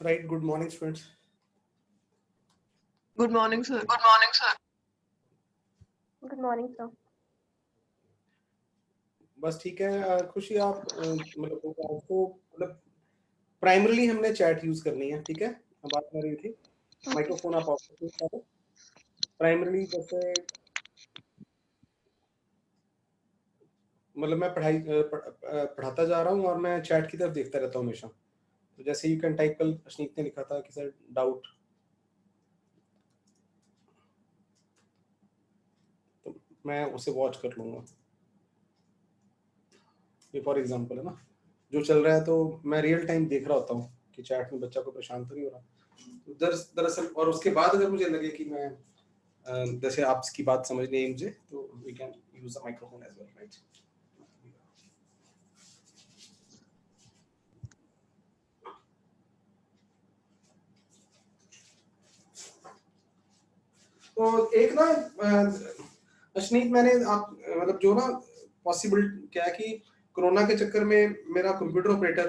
Right. Good morning, students. Good morning, sir. Good morning, sir. Good morning, sir. बस ठीक है। खुशी आप मतलब आपको मतलब प्राइमरली हमने चैट यूज करनी है, ठीक है। हम बात कर रही थी माइक्रोफोन आप ऑफ करो। प्राइमरली जैसे मतलब मैं पढ़ाता जा रहा हूँ और मैं चैट की तरफ देखता रहता हूँ हमेशा। तो जैसे यू कैन टाइप, कल अशनीत ने लिखा था कि सर डाउट, तो मैं उसे वॉच कर लूंगा। ये फॉर एग्जांपल है ना, जो चल रहा है तो मैं रियल टाइम देख रहा होता हूँ कि चैट में बच्चा को परेशान तो नहीं हो रहा। दरअसल और उसके बाद अगर मुझे लगे कि मैं जैसे आपकी बात समझ नहीं आई मुझे, तो we can use the microphone as well, right. तो एक ना अशनीत, मैंने आप मतलब जो ना पॉसिबल क्या है कि कोरोना के चक्कर में मेरा कंप्यूटर ऑपरेटर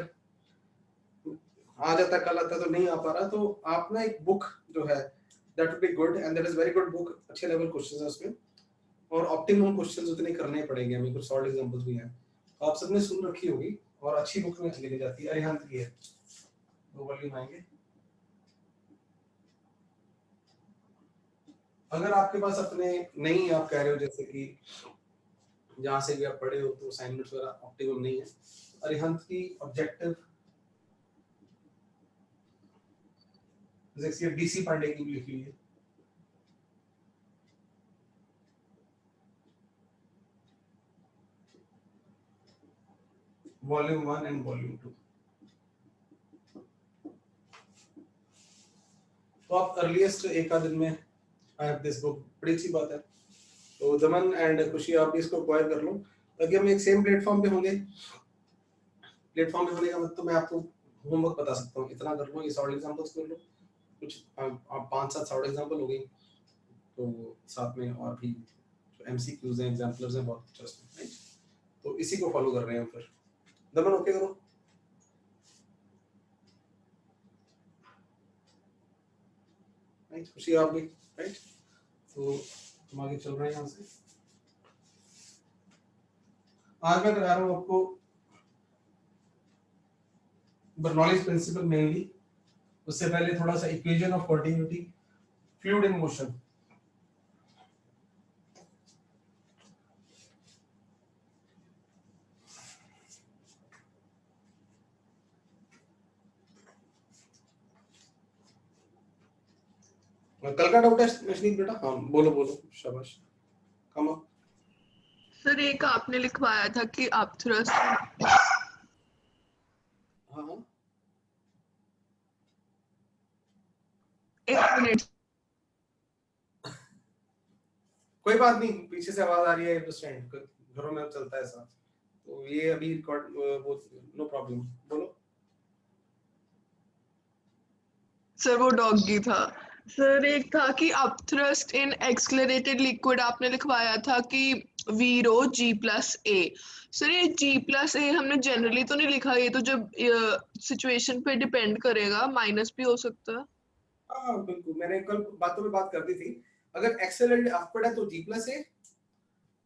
आ जाता, कल आता तो नहीं आ पा रहा, तो आप ना एक बुक जो है that would be good and that is very good book. अच्छे लेवल क्वेश्चंस हैं उसमें और ऑप्टिमम क्वेश्चंस उतने करने पड़ेंगे हमें। कुछ सॉल्व एग्जांपल्स भी हैं, आप सबने सुन रखी होगी और अच्छी बुक में लिखी जाती है। अरिहंत की है, दो वॉल्यूम आएंगे। अगर आपके पास अपने नहीं, आप कह रहे हो जैसे कि जहां से भी आप पढ़े हो तो असाइनमेंट्स वगैरह ऑप्टिमम नहीं है, अरिहंत की ऑब्जेक्टिव जैसे डीसी पांडे की भी लिखी हुई है। Volume 1 and volume 2। तो आप अर्लीस्ट एक आध दिन में आई हैव दिस बुक, बड़ी अच्छी बात है। तो दमन एंड खुशी, आप भी इसको एक्वायर कर लो ताकि हम एक सेम प्लेटफॉर्म पे होंगे। प्लेटफॉर्म पे होने का मतलब मैं आपको होमवर्क बता सकता हूँ, इतना कर लो, ये सॉल्व एग्जांपल्स कर लो, कुछ आप 5-7 सॉल्व एग्जांपल हो गई, तो साथ में और भी जो एमसीक्यूज हैं, एग्जांपल्स हैं, बहुत अच्छा है। तो इसी को फॉलो कर रहे हैं फिर। दमन ओके करो। राइट, खुशी आप भी, राइट। तो हम आगे चल रहे हैं यहाँ से। आज मैं करा रहा हूँ आपको बर्नौलीज प्रिंसिपल मेनली। उससे पहले थोड़ा सा equation of continuity, fluid in motion. कल का डाउट है अश्नीत बेटा? हाँ बोलो बोलो, शाबाश, कम अप। सर एक आपने लिखवाया था कि आप थ्रस्ट। हाँ हाँ, एक मिनट। कोई बात नहीं, पीछे से आवाज आ रही है, स्टैंड घरों में चलता है ऐसा, तो ये अभी रिकॉर्ड वो नो प्रॉब्लम, बोलो। सर वो डॉगी था। सर एक था कि up thrust in accelerated liquid आपने लिखवाया था कि we rho g plus a. Sir ये जी प्लस ए हमने जनरली तो नहीं लिखा, ये तो जब सिचुएशन पे डिपेंड करेगा, माइनस भी हो सकता है। हाँ बिल्कुल, मैंने कल बातों में बात कर दी थी। अगर एक्सेलरेटेड अपवर्ड है तो जी प्लस ए,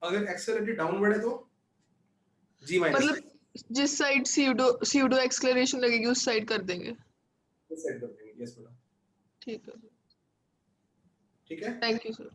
अगर एक्सेलरेटेड डाउनवर्ड है तो जी माइनस ए। मतलब जिस साइड स्यूडो एक्सलरेशन लगेगी उस साइड कर देंगे। इस साइड कर देंगे, यस बेटा, ठीक है, ठीक है। Thank you sir.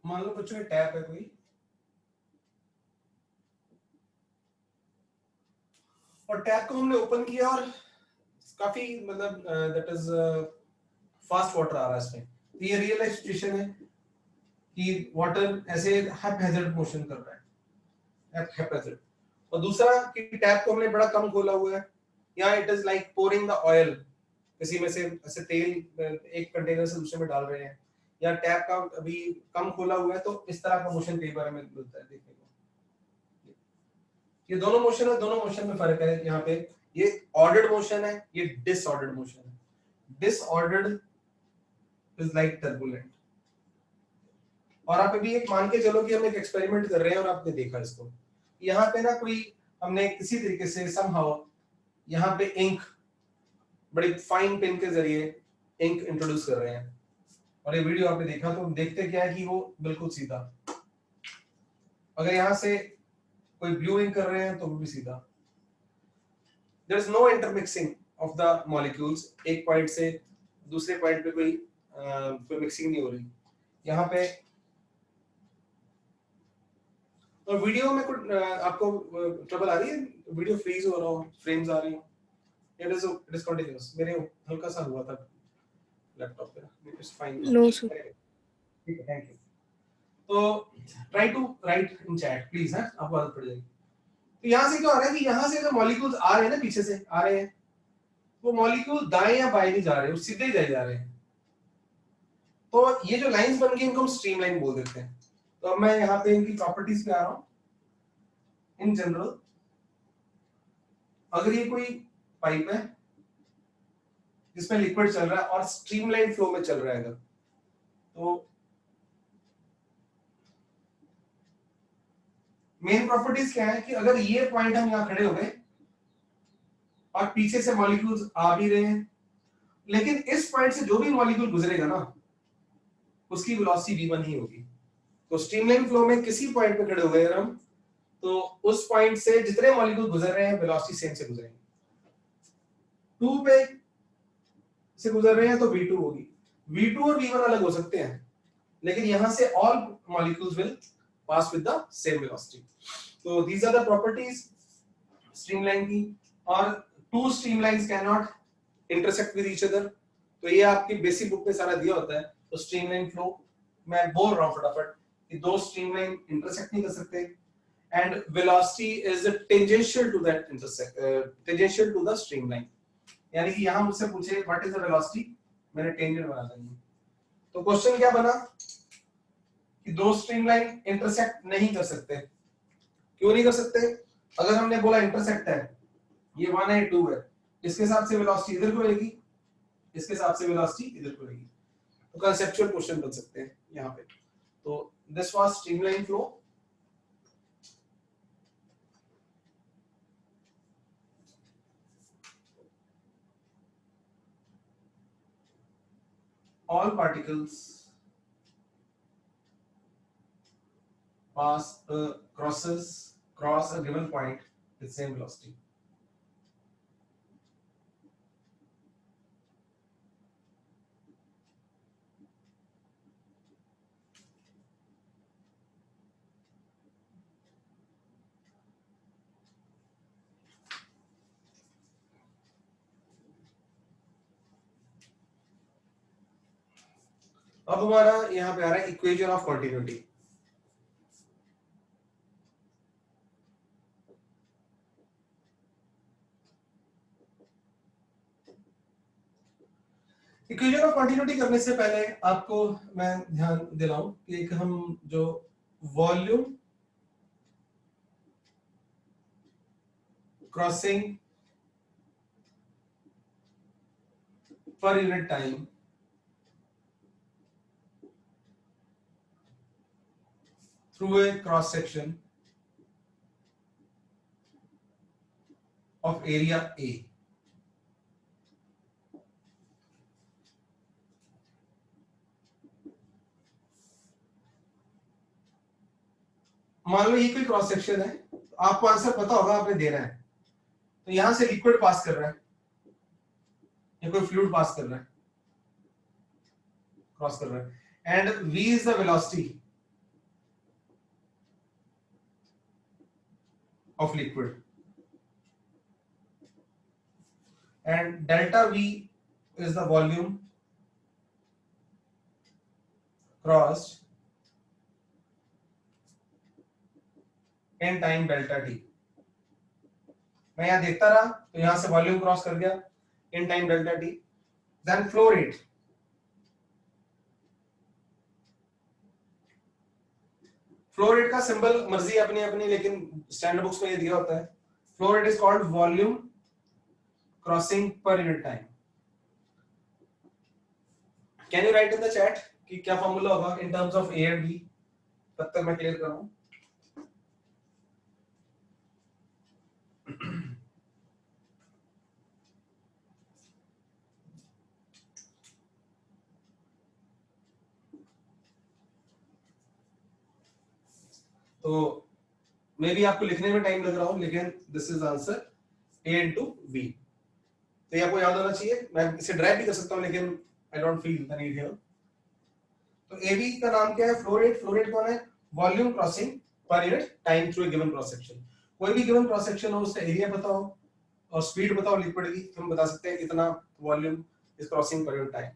मान लो बच्चों ये टैप है कोई, और टैप को हमने ओपन किया और काफी मतलब दैट इज फास्ट वाटर आ रहा है इसमें। तो ये रियल लाइफ सिचुएशन है कि वाटर ऐसे हैजर्ड मोशन कर रहा है, हैजर्ड। और दूसरा कि टैप को हमने बड़ा कम खोला हुआ है, या it is like pouring the oil, किसी में से ऐसे तेल एक कंटेनर से दूसरे में डाल रहे हैं, या टैप का अभी कम खोला हुआ है, तो इस तरह का मोशन कई बार हमें मिलता है देखने को। ये दोनों मोशन है, दोनों मोशन में फर्क है। यहाँ पे ये ऑर्डर्ड मोशन है, ये डिसऑर्डर्ड मोशन है। Disordered is like turbulent. और आप अभी एक मान के चलो कि हम एक एक्सपेरिमेंट कर रहे हैं और आपने देखा इसको, यहाँ पे ना कोई हमने किसी तरीके से समहाउ यहाँ पे इंक, बड़ी फाइन पेन के जरिए इंक इंट्रोड्यूस कर रहे हैं, और ये वीडियो आपने देखा तो देखते क्या है कि वो बिल्कुल सीधा। अगर यहाँ से कोई ब्लू इंक कर रहे हैं तो वो भी सीधा। There is no intermixing of the molecules, एक पॉइंट से दूसरे पॉइंट पे कोई मिक्सिंग नहीं हो रही यहाँ पे। और वीडियो में कुछ आपको ट्रबल आ रही है, वीडियो फ्रीज हो रहा हो, फ्रेम्स आ रही हो? It is continuous. मेरे हल्का सा हुआ था लैपटॉप पे, it is fine. No sir. ठीक है, थैंक यू। तो try to write in chat please, है आपको आदत पड़ जाएगी। तो यहाँ से क्या हो रहा है कि यहाँ से जो मॉलिक्यूल्स आ रहे हैं ना, पीछे से आ रहे हैं, वो मॉलिक्यूल दाएं या बाएं नहीं जा रहे, वो सीधे ही जा रहे हैं। तो ये जो लाइंस बन गई इनको हम स्ट्रीमलाइन बोल देते हैं। तो अब मैं यहाँ पे इनकी प्रॉपर्टीज पे आ रहा हूँ। इन जनरल अगर ये कोई पाइप है जिसमें लिक्विड चल रहा है और स्ट्रीमलाइन फ्लो में चल रहा है, तो मेन प्रॉपर्टीज क्या है कि अगर ये पॉइंट हम यहाँ खड़े हो गए और पीछे से मॉलिक्यूल्स आ भी रहे हैं, लेकिन इस पॉइंट से जो भी मॉलिक्यूल गुजरेगा ना उसकी वेलोसिटी v1 ही होगी। तो स्ट्रीमलाइन फ्लो में किसी पॉइंट पे खड़े हो गए हम, तो उस पॉइंट से जितने मॉलिक्यूल गुजर रहे हैं वेलोसिटी सेम से गुजरेंगे। 2 पे से गुजर रहे हैं तो v2 होगी। v2 और v1 अलग हो सकते हैं, लेकिन यहां से all molecules will pass with the same velocity. तो these are the properties streamline की। और two streamlines can not intersect with each other, तो ये आपकी बेसिक बुक में सारा दिया होता है। तो स्ट्रीमलाइन फ्लो मैं बोल रहा हूं फटाफट कि दो स्ट्रीमलाइन इंटरसेक्ट नहीं कर सकते, and velocity is tangential to that intersect, tangential to the streamline. यानी कि यहां मुझसे पूछे व्हाट इज द वेलोसिटी, मैंने टेंजेंट बना दी। तो क्वेश्चन क्या बना कि दो स्ट्रीमलाइन इंटरसेक्ट नहीं कर सकते। क्यों नहीं कर सकते? अगर हमने बोला इंटरसेक्ट है, ये 1 है 2 है, इसके हिसाब से वेलोसिटी इधर को रहेगी, इसके हिसाब से वेलोसिटी इधर को रहेगी। तो कंसेप्चुअल क्वेश्चन बन सकते हैं यहाँ पे। तो this was streamline flow. All particles cross a given point with same velocity. अब हमारा यहाँ पे आ रहा है equation of continuity. Equation of continuity करने से पहले आपको मैं ध्यान दिलाऊं कि एक हम जो volume crossing per unit time through a cross section of area A. मान लो ये कोई क्रॉस सेक्शन है, तो आपको आंसर पता होगा, आपने देना है। तो यहां से लिक्विड पास कर रहा है या कोई फ्लूइड पास कर रहा है, क्रॉस कर रहा है, and v is the velocity of liquid, and delta V is the volume crossed in time delta t. मैं यहाँ देखता रहा तो यहाँ से वॉल्यूम क्रॉस कर गया in time delta t. Then flow rate, flow rate का सिंबल मर्जी अपनी अपनी, लेकिन स्टैंडर्ड बुक्स में ये दिया होता है. Flow rate is called volume crossing per unit time. Can you write in the chat कि क्या फॉर्मूला होगा in terms of A and B? तब तक मैं क्लियर कर रहा हूं. तो मे भी आपको लिखने में टाइम लग रहा हो, लेकिन this is answer a into v. तो ये आपको याद होना चाहिए. मैं इसे ड्राइव भी कर सकता हूं, लेकिन I don't feel the need here. तो ab का नाम क्या है? Flow rate. फ्लो रेट कौन है? Volume crossing per unit time through a given cross section. कोई भी गिवन क्रॉस सेक्शन हो, उसका एरिया पता हो और स्पीड बताओ लिक्विड की, तो हम बता सकते हैं कितना volume is crossing per unit time.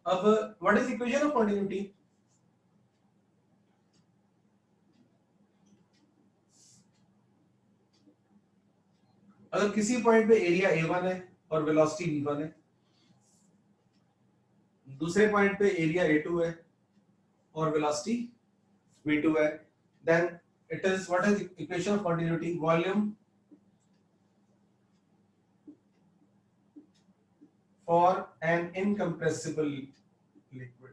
अब what is equation of continuity? अगर किसी पॉइंट पे एरिया a1 है और वेलोसिटी v1 है, दूसरे पॉइंट पे एरिया a2 है और वेलोसिटी v2 है, then it is what is equation of continuity? Volume for an incompressible liquid.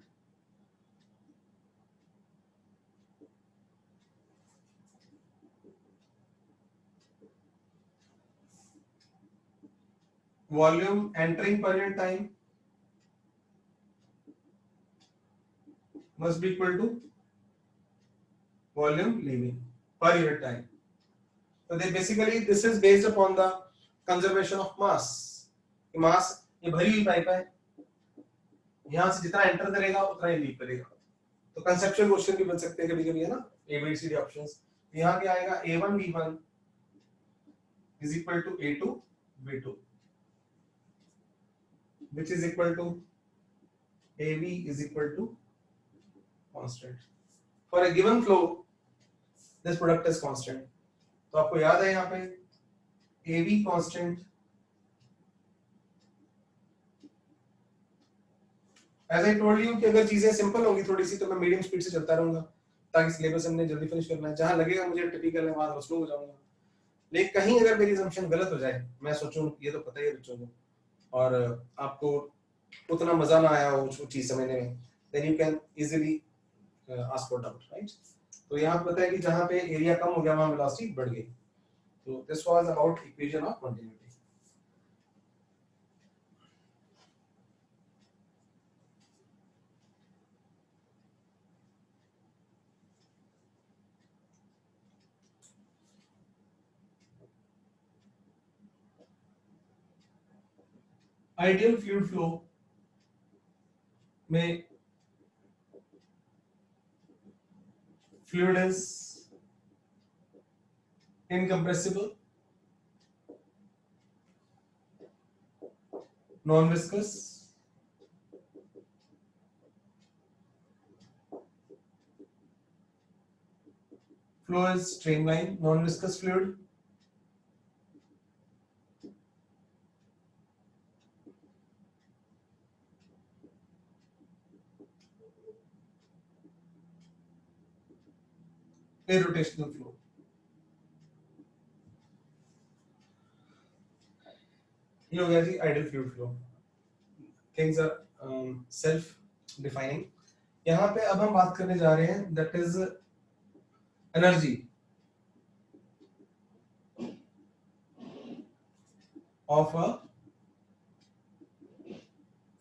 Volume entering per unit time must be equal to volume leaving per unit time. So they basically this is based upon the conservation of mass. mass ये भरी हुई pipe है, यहाँ से जितना enter करेगा उतना ही leave करेगा. तो कंसेप्चुअल क्वेश्चन भी बन सकते हैं कभी-कभी, है ना, ABCD ऑप्शंस. यहाँ क्या आएगा? A1 V1 is equal to A2 V2, which is equal to AB is equal to constant. For a given flow, this product is constant. तो आपको याद है यहाँ पे AB constant. As I told you कि अगर चीजें सिंपल होंगी थोड़ी सी, तो मैं मीडियम स्पीड से चलता रहूंगा ताकि सिलेबस हमने जल्दी फिनिश करना है. जहां लगेगा मुझे टिपिकल है वहां स्लो हो जाऊंगा. लेकिन कहीं अगर मेरी assumption गलत हो जाए, मैं सोचूं ये तो पता ही है बच्चों को, और आपको उतना मजा ना आया हो वो चीज समझने में, then you can easily ask for doubt, right? तो यहाँ पता है कि जहाँ पे एरिया कम हो गया वहां वेलोसिटी बढ़ गई. तो this was about equation of continuity. Ideal fluid flow में fluid is incompressible, non-viscous, flow is streamline, non-viscous fluid, irrotational flow. ये हो गया जी ideal fluid flow. Things are self defining. यहाँ पे अब हम बात करने जा रहे हैं that is energy of a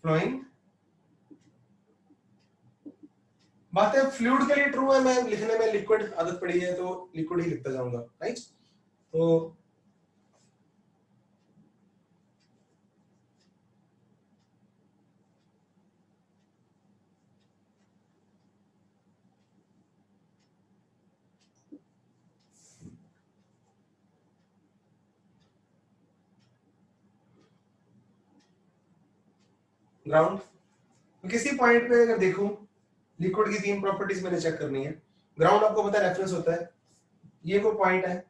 flowing. बातें फ्लूइड के लिए ट्रू है. मैं लिखने में लिक्विड आदत पड़ी है तो लिक्विड ही लिखता जाऊंगा, राइट? तो ग्राउंड। तो किसी पॉइंट पे अगर देखूं, लिक्विड की 3 प्रॉपर्टीज मैंने चेक करनी है। ग्राउंड आपको पता है रेफरेंस होता है, ये वो पॉइंट है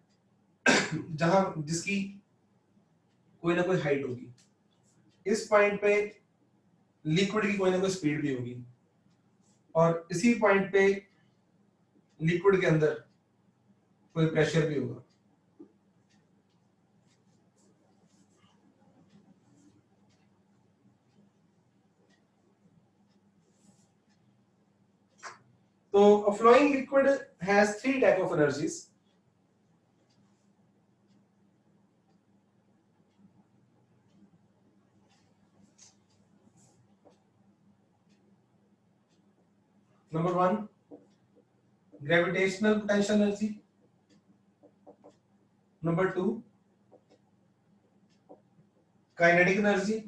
जहां जिसकी कोई ना कोई हाइट होगी। इस पॉइंट पे लिक्विड की कोई ना कोई स्पीड भी होगी, और इसी पॉइंट पे लिक्विड के अंदर कोई प्रेशर भी होगा। तो a flowing liquid has 3 type of energies. Number 1, gravitational potential energy. Number 2, kinetic energy.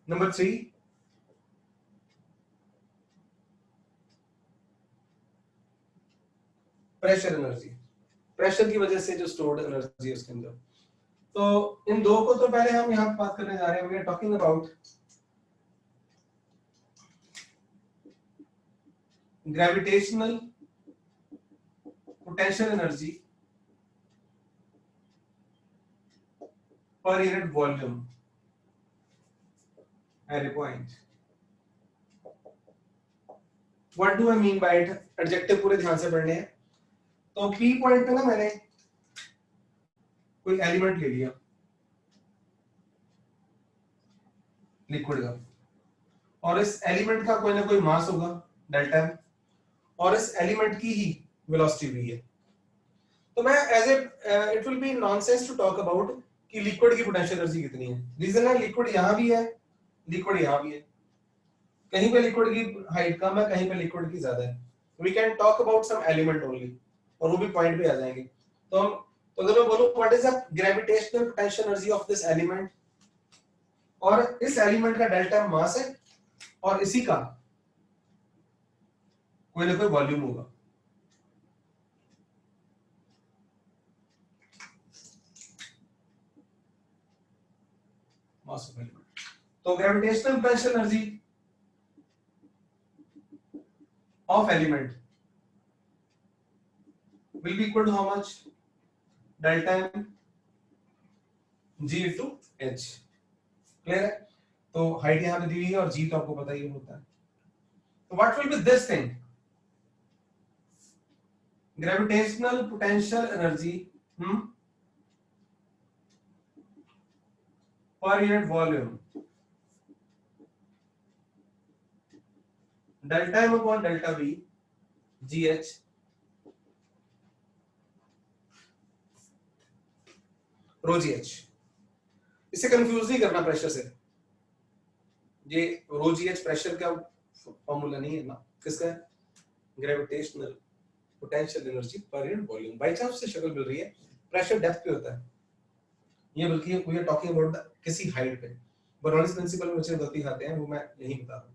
Number 3, pressure energy, pressure की वजह से जो स्टोर्ड एनर्जी है उसके अंदर। तो इन दो को तो पहले हम यहाँ बात करने जा रहे हैं। We are talking about gravitational potential energy per unit volume at a point. What do I mean by it? Adjective पूरे ध्यान से पढ़ने हैं। तो पी पॉइंट पे ना मैंने कोई एलिमेंट ले लिया लिक्विड का, और इस एलिमेंट का कोई ना कोई मास होगा डेल्टा m, और इस एलिमेंट की ही वेलोसिटी भी है। तो मैं as a it will be nonsense to talk about कि लिक्विड की पोटेंशियल एनर्जी कितनी है। रीजन है लिक्विड यहां भी है, लिक्विड यहां भी है, कहीं पे लिक्विड की हाइट कम है, कहीं पे लिक्विड की ज्यादा है। We can talk about some element only, और वो भी पॉइंट पे आ जाएंगे। तो हम तो अगर मैं बोलूं what is the gravitational potential energy of this element, और इस एलिमेंट का डेल्टा मास है, और इसी का कोई ना कोई वॉल्यूम होगा। Mass of element. तो gravitational potential energy of element will be equal to how much? Delta m g into h। Clear है? तो हाइट यहां पे दी हुई है और g तो आपको पता ही होता है। तो what will be this thing? Gravitational potential energy per unit volume delta m upon delta v gh rho G H. इसे कंफ्यूज नहीं करना प्रेशर से। ये रो जी एच प्रेशर का फॉर्मूला नहीं है ना, किसका है? Gravitational potential energy per unit volume. By chance से शक्ल मिल रही है, प्रेशर डेप्थ पे होता है ये, बल्कि वी आर टॉकिंग अबाउट किसी हाइट पे। बर्नौलीज प्रिंसिपल में बच्चे गलती खाते हैं, वो मैं नहीं बता रहा।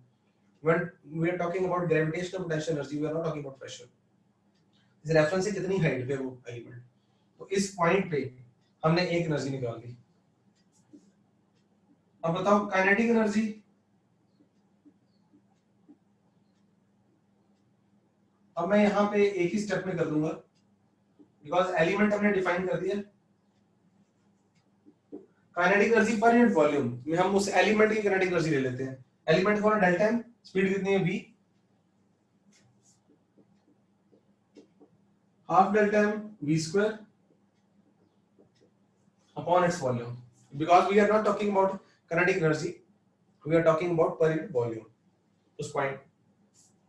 When we are talking about gravitational potential energy, we are not talking about pressure. इस रेफरेंस से कितनी हाइट पे वो एलिमेंट, तो इस पॉइंट पे हमने एक एनर्जी निकाल दी। अब बताओ काइनेटिक एनर्जी। अब मैं यहां पे एक ही स्टेप में कर दूंगा, बिकॉज एलिमेंट हमने डिफाइन कर दिया। Kinetic energy per unit volume में हम उस एलिमेंट की काइनेटिक एनर्जी ले लेते हैं। एलिमेंट कौन है? Delta m। स्पीड कितनी है? v। Half delta m v square upon its volume, because we are not talking about kinetic energy, we are talking about per unit volume. This point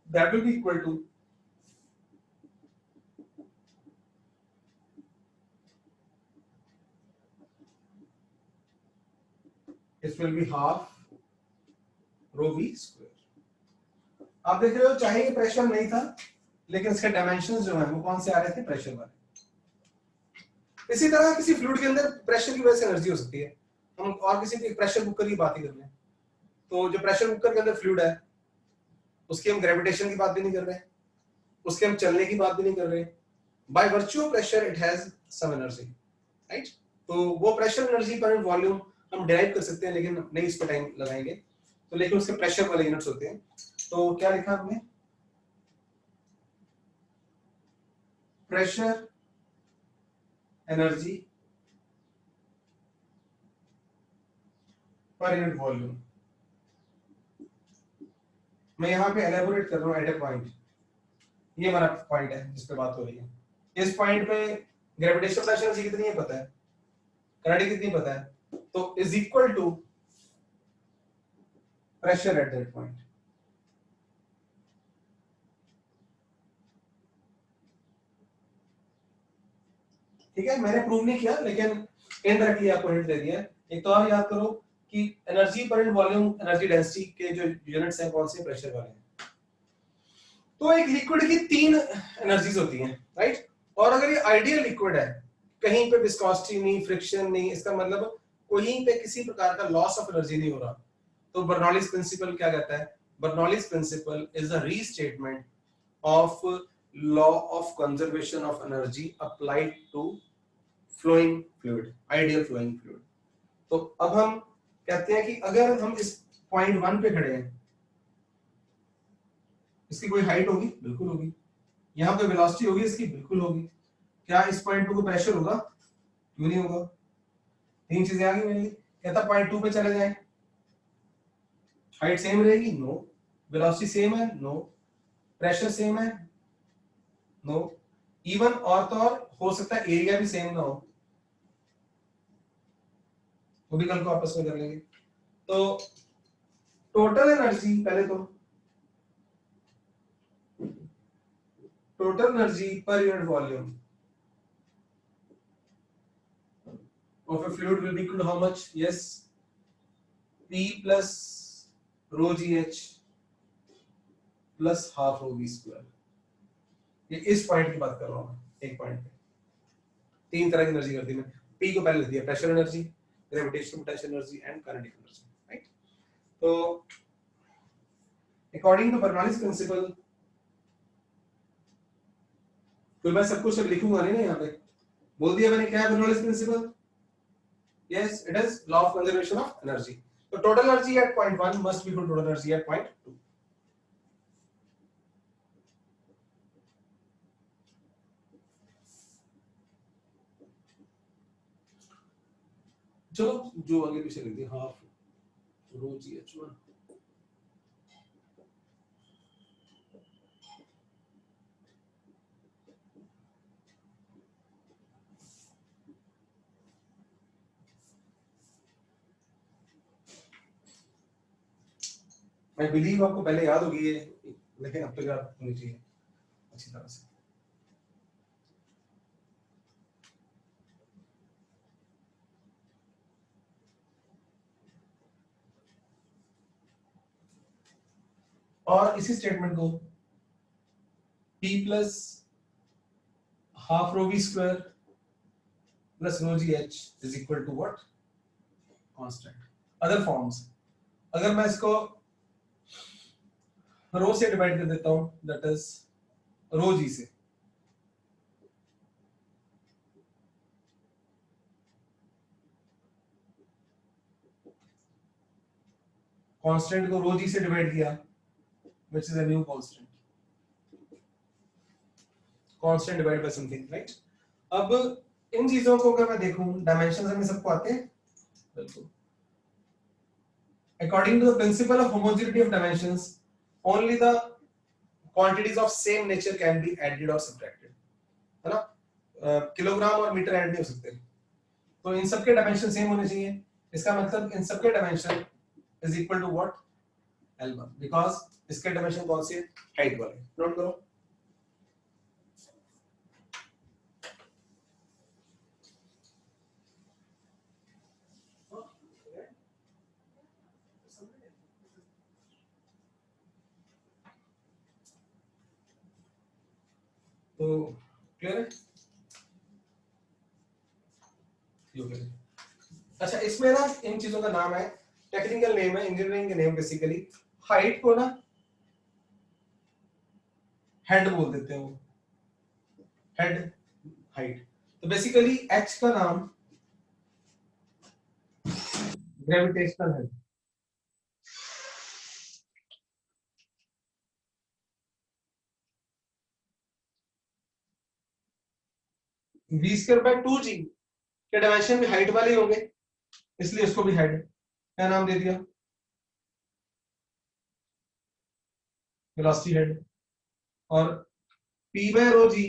that will be equal to it will be half rho v square। आप देख रहे हो चाहे ये pressure नहीं था, लेकिन इसके डायमेंशंस जो है वो कौन से आ रहे थे? प्रेशर वाले। इसी तरह किसी फ्लूइड के अंदर प्रेशर की वजह से एनर्जी हो सकती है। हम और किसी भी प्रेशर कुकर की बात ही कर रहे हैं, तो जो प्रेशर कुकर के अंदर फ्लूइड है उसकी हम ग्रेविटेशन की बात भी नहीं कर रहे, उसके हम चलने की बात भी नहीं कर रहे। By virtue of pressure it has some energy, right? तो वो प्रेशर एनर्जी पर वॉल्यूम हम डिराइव कर सकते हैं लेकिन नहीं इस पर टाइम लगाएंगे। तो लेकिन उसके प्रेशर वाले यूनिट्स होते हैं। तो क्या लिखा हमने, pressure energy per unit volume. मैं यहाँ पे एलेबोरेट कर रहा हूँ एट ए पॉइंट। ये हमारा पॉइंट है जिस पे बात हो रही है। इस पॉइंट पे ग्रेविटेशनल प्रेशर एनर्जी कितनी है पता है, किनेटिक कितनी पता है, तो is equal to pressure at that point. ठीक है, मैंने प्रूव नहीं किया लेकिन इनडायरेक्टली आपको हिंट दे दिया। एक तो आप याद करो कि energy per volume, energy density के जो यूनिट्स हैं कौन से, प्रेशर वाले हैं। तो एक लिक्विड की 3 एनर्जीज होती हैं, राइट। और अगर ये आइडियल लिक्विड है, कहीं पे विस्कोसिटी नहीं, फ्रिक्शन नहीं, इसका मतलब कहीं पे किसी प्रकार का लॉस ऑफ एनर्जी नहीं हो रहा, तो बर्नौलीज प्रिंसिपल क्या कहता है, Bernoulli's principle is a restatement of law of conservation of energy applied to flowing fluid, ideal flowing fluid. तो अब हम कहते हैं कि अगर हम इस पॉइंट 1 पे खड़े हैं, इसकी कोई हाइट होगी, बिल्कुल होगी। यहाँ पे वेलोसिटी होगी, इसकी बिल्कुल होगी। क्या इस पॉइंट पे कोई प्रेशर होगा, क्यों नहीं होगा। 3 चीजें आ गई मेरे लिए। कहता पॉइंट 2 पे चले जाएं, हाइट सेम रहेगी, नो। वेलोसिटी सेम है, नो। प्रेशर सेम है, नो। इवन और तो और हो सकता है एरिया भी सेम ना हो, वो भी कल को आपस में कर लेंगे। तो टोटल एनर्जी, पहले तो total energy per unit volume of a fluid will be equal to how much? Yes, P plus rho gh plus half rho v square। ये इस पॉइंट की बात कर रहा हूं मैं, एक पॉइंट पे 3 तरह की एनर्जी कर दी मैं। P को पहले लिख दिया, pressure energy, gravitational potential energy and kinetic energy, right. तो अकॉर्डिंग टू बर्नौलीज प्रिंसिपल, तो मैं सब कुछ अब लिखूंगा नहीं ना, यहाँ पे बोल दिया मैंने क्या है Bernoulli's principle. Yes, it is law of conservation of energy. So total energy at point 1 must be equal to total energy at point 2. चलो जो आगे पीछे लिख दिया, हाफ रो जी एच 1। मैं बिलीव आपको पहले याद होगी ये, लेकिन अब तो याद होनी चाहिए अच्छी तरह से। और इसी स्टेटमेंट को P plus half rho V square plus rho G H is equal to what, constant. Other forms, अगर मैं इसको रो से डिवाइड कर देता हूं, दैट इज रो जी से, कांस्टेंट को रो जी से डिवाइड किया, which is a new constant, constant divided by something, right। अब इन चीजों को अगर मैं देखूं, डायमेंशंस हमें सबको आते हैं, बिल्कुल। According to the principle of homogeneity of dimensions, only the quantities of same nature can be added or subtracted, है ना। किलोग्राम और मीटर ऐड नहीं हो सकते, तो इन सबके डायमेंशन सेम होने चाहिए। इसका मतलब इन सबके dimension is equal to what, L1, because इसके डायमेंशन कौन से, हाइट वाले। नोट करो, तो क्लियर है। अच्छा, इसमें ना इन चीजों का नाम है, टेक्निकल नेम है, इंजीनियरिंग के नेम। बेसिकली हाइट को ना हेड बोल देते हैं, वो हेड हाइट। तो बेसिकली एच का नाम ग्रेविटेशनल है। वी स्क्वायर बाय 2g के डायमेंशन भी हाइट वाले होंगे, इसलिए उसको भी हाइट क्या नाम दे दिया, वेलोसिटी हेड। और p बाय रो जी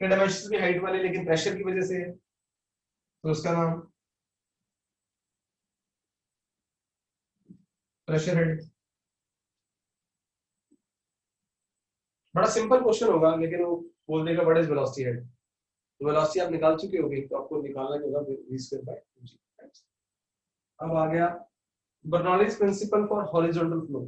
के डायमेंशन भी हाइट वाले, लेकिन प्रेशर की वजह से है, तो उसका नाम प्रेशर हेड। बड़ा सिंपल क्वेश्चन होगा, लेकिन वो बोल देगा व्हाट इज वेलोसिटी हेड। तो वेलोसिटी आप निकाल चुके होंगे, तो आपको निकालना होगा v स्क्वायर बाय 2g। अब आ गया Bernoulli's principle for horizontal flow.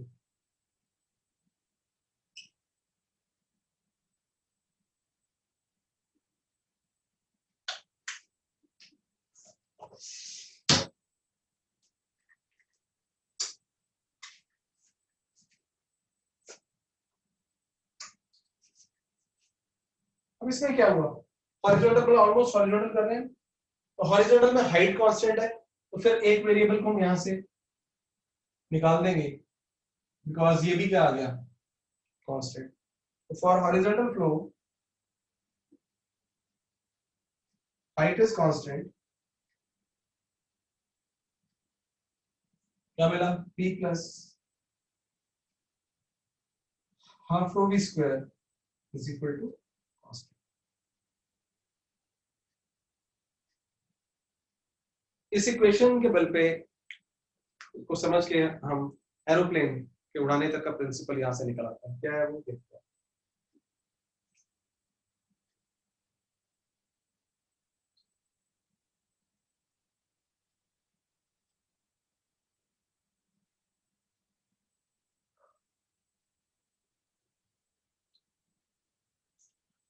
अब इसमें क्या हुआ, हॉरिजॉन्टल फ्लो ऑलमोस्ट हॉरिजॉन्टल कर रहे हैं, तो हॉरिजॉन्टल में हाइट कांस्टेंट है, तो फिर एक वेरिएबल को हम यहां से निकाल देंगे, बिकॉज ये भी क्या आ गया, कांस्टेंट। तो for horizontal flow height is constant, क्या मिला, p plus half rho v square is equal to constant. इस इक्वेशन के बल पे को समझ के हम एरोप्लेन के उड़ाने तक का प्रिंसिपल यहां से निकल आता है। क्या है वो, देखते हैं।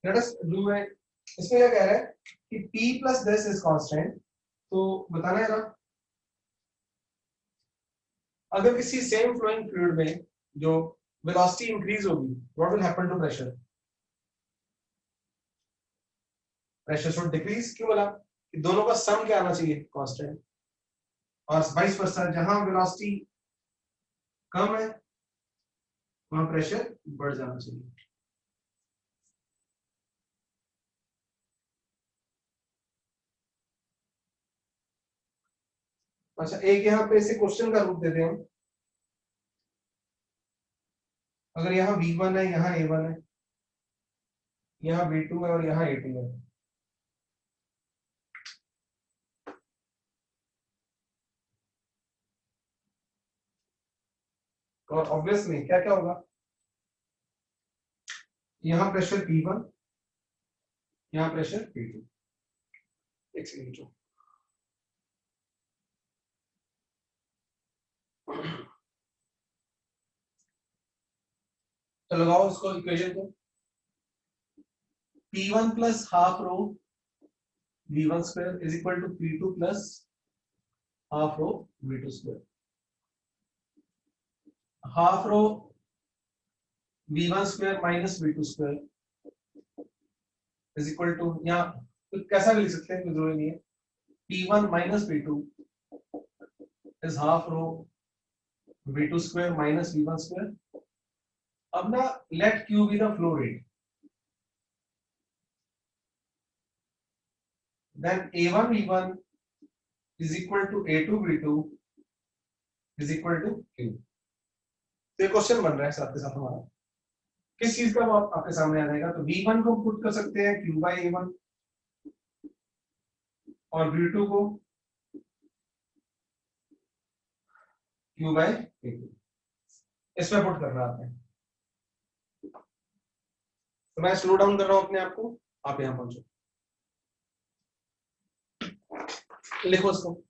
लेट अस डू है, इसमें क्या कह रहा है कि p plus this is constant, तो बताना है ना, अगर किसी सेम फ्लोइंग फ्लूइड में जो वेलोसिटी इंक्रीज होगी, what will happen to pressure, pressure should decrease. क्यों बोला कि दोनों का सम क्या आना चाहिए, कांस्टेंट, और वाइस वर्सा, जहां वेलोसिटी कम है वहां प्रेशर बढ़ जाना चाहिए। अच्छा, एक यहाँ पे इसे क्वेश्चन का रूप देते हैं हम। अगर यहाँ v1 है, यहाँ a1 है, यहाँ v2 है और यहाँ a2 है, और ऑब्वियसली क्या क्या होगा, यहाँ प्रेशर p1, यहाँ प्रेशर p2। एक सेकंड, तो लगाओ इसको इक्वेशन को, p1 plus half rho v1 square is equal to p2 plus half rho v2 square. Half rho v1 square minus v2 square is equal to, यहाँ तो कैसा भी लिख सकते हैं, कोई जरूरी नहीं है, p1 minus p2 is half rho v2 square minus v1 square. अब ना let q be the flow rate, then a1 v1 is equal to a2 v2 is equal to q। तो ये क्वेश्चन बन रहा है साथ के साथ हमारा, किस चीज का वो आपके सामने आ जाएगा, तो v1 को पुट कर सकते हैं q by a1 और v2 को q by a2, इसमें पुट कर रहा है आपने। तो मैं स्लो डाउन कर रहा हूं अपने आप को, आप यहां पहुंचो, लिखो इसको।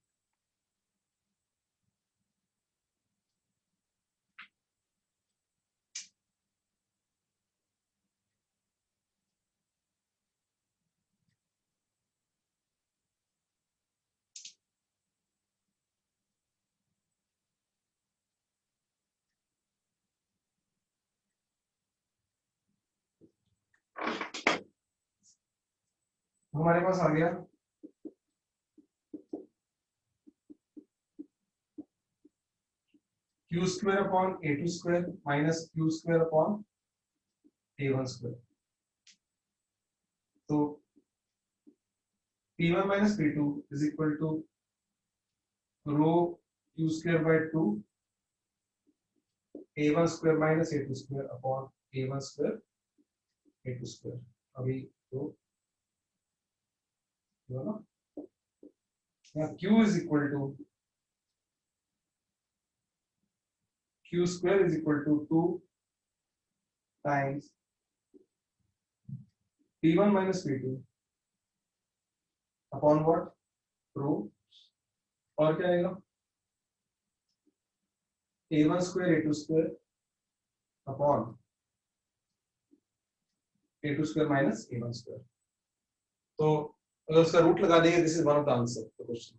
हमारे पास आ गया q square upon a2 square minus q square upon a1 square. So p1 minus p2 is equal to rho q square by 2 a1 square minus a2 square upon a1 square a2 square. अभी तो ना यहाँ q is equal to q square is equal to 2 times p1 minus p2 upon what rho और क्या आएगा a1 square a2 square upon a2 square minus a1 square. तो अगर उसका रूट लगा देंगे this is one of the answer the question.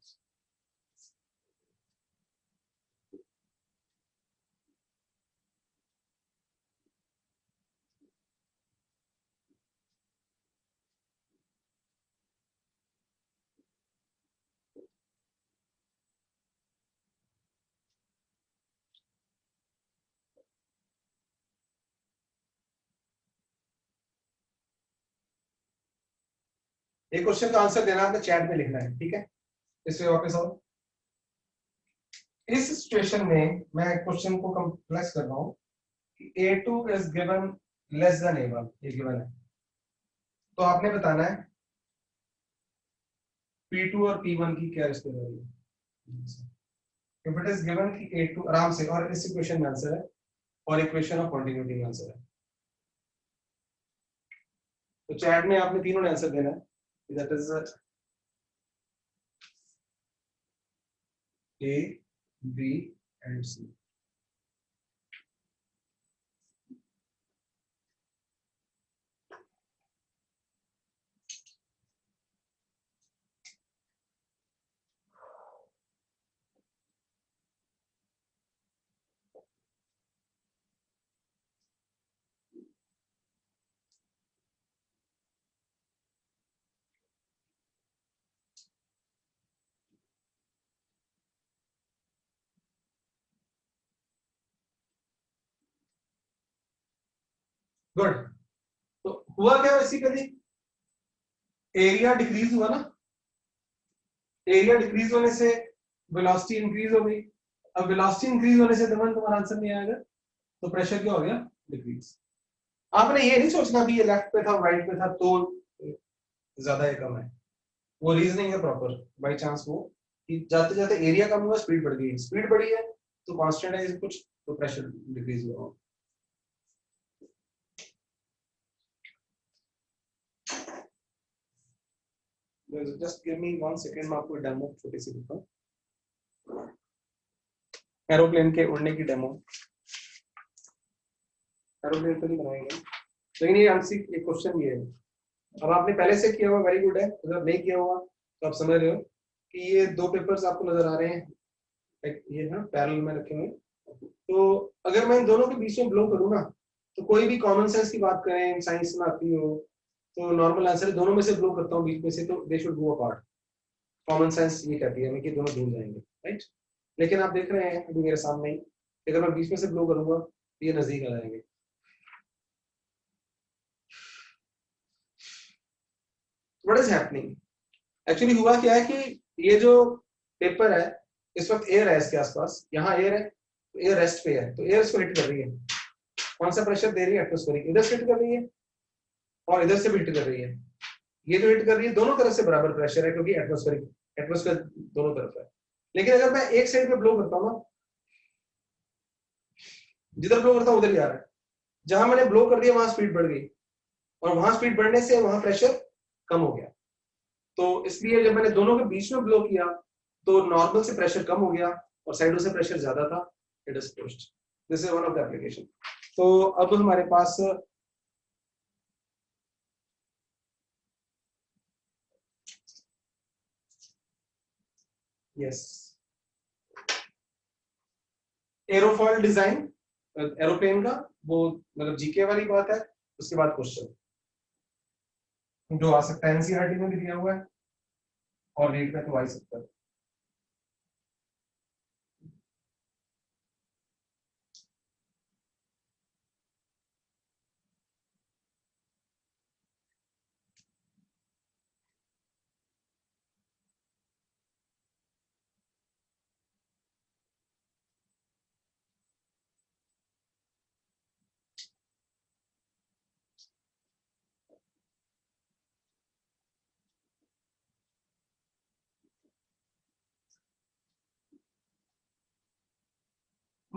एक question का आंसर देना आपने चैट में लिखना है, ठीक है. इसमें वापस आओ. इस सिचुएशन में मैं क्वेश्चन को कॉम्प्लेक्स कर रहा हूं कि a2 is given less than a1, ये गिवन है. तो आपने बताना है p2 और p1 की क्या रिश्तेदारी है. इफ इट इज गिवन कि a2 आराम से, और इस इक्वेशन में आंसर है और इक्वेशन ऑफ कंटिन्यूटी में आंसर है. तो चैट में आपने तीनों ने आंसर देना है. That is A, B and C. Good. तो हुआ क्या बेसिकली, एरिया डिक्रीज हुआ ना. एरिया डिक्रीज होने से वेलोसिटी इंक्रीज हो गई. अब वेलोसिटी इंक्रीज होने से दमन तुम्हारा आंसर नहीं आएगा, तो प्रेशर क्या हो गया, डिक्रीज. आपने ये नहीं सोचना कि ये लेफ्ट पे था राइट पे था तो ज्यादा या कम है. वो रीजनिंग है प्रॉपर. बाय चांस वो कि जाते जाते एरिया कम हुआ, स्पीड बढ़ गई. स्पीड बढ़ी है तो कांस्टेंट है कुछ, तो प्रेशर डिक्रीज हुआ. Just give me 1 second, मैं आपको डेमो छोटी सी दिखाऊं. एरोप्लेन के उड़ने की डेमो. एरोप्लेन तो नहीं बनाएंगे, लेकिन ये आंसर एक क्वेश्चन ये है. अब आपने पहले से किया हुआ वेरी गुड है. अगर नहीं किया हुआ तो आप समझ रहे हो कि ये दो पेपर्स आपको नजर आ रहे हैं, ये ना पैरेलल में रखे हुए. तो अगर मैं इन दोनों के बीच में ब्लो करूँ ना, तो कोई भी कॉमन सेंस की बात करें, साइंस में आती हो, तो नॉर्मल आंसर दोनों में से ब्लो करता हूँ बीच में से, तो they should go apart. Common sense ये कहती है कि दोनों दूर जाएंगे, राइट. लेकिन आप देख रहे हैं अभी मेरे सामने ही, अगर मैं बीच में से ब्लो करूंगा तो ये नजदीक आ जाएंगे. व्हाट इज हैपनिंग एक्चुअली, हुआ क्या है कि ये जो पेपर है इस वक्त एयर है इसके आसपास, यहाँ एयर है तो एयर रेस्ट पे है, तो एयर इसको हिट कर रही है. कौन सा प्रेशर दे रही है, एटमॉस्फेरिक. इधर से हिट कर रही है और इधर से भी हिट कर रही है. ये जो हिट कर रही है दोनों तरफ से बराबर प्रेशर है, क्योंकि एटमॉस्फेयर दोनों तरफ है. लेकिन अगर मैं एक साइड पे ब्लो करता हूँ ना, जिधर ब्लो करता हूँ उधर ही आ रहा है. जहां मैंने ब्लो कर दिया वहां स्पीड बढ़ गई, और वहां स्पीड बढ़ने से वहां प्रेशर कम हो गया. तो इसलिए जब मैंने दोनों के बीच में ब्लो किया तो नॉर्मल से प्रेशर कम हो गया और साइडों से प्रेशर ज्यादा था. It is pushed. This is one of the application. तो अब हमारे पास यस एरोफॉइल डिजाइन, एरोप्लेन का, वो मतलब जीके वाली बात है. उसके बाद क्वेश्चन जो आ सकता है एनसीईआरटी में भी दिया हुआ है और रीड में तो आ ही सकता है.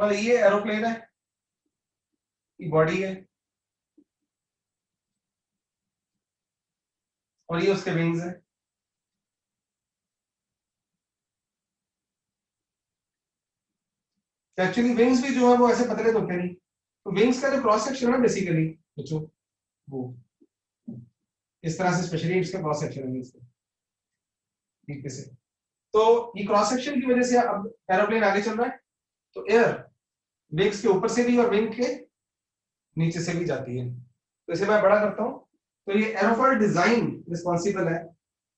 मतलब ये एरोप्लेन है, ये बॉडी है और ये उसके विंग्स है। एक्चुअली विंग्स भी जो है वो ऐसे पतले तो होते नहीं, तो विंग्स का जो क्रॉस सेक्शन है ना बेसिकली बच्चों, वो इस तरह से, स्पेशली इसका क्रॉस सेक्शन है इसका ठीक से। तो ये क्रॉस सेक्शन की वजह से अब एरोप्लेन आगे चल रहा है, तो एयर विंग्स के ऊपर से भी और विंग के नीचे से भी जाती है। तो इसे मैं बड़ा करता हूं, तो ये एरोफॉइल डिजाइन रिस्पॉन्सिबल है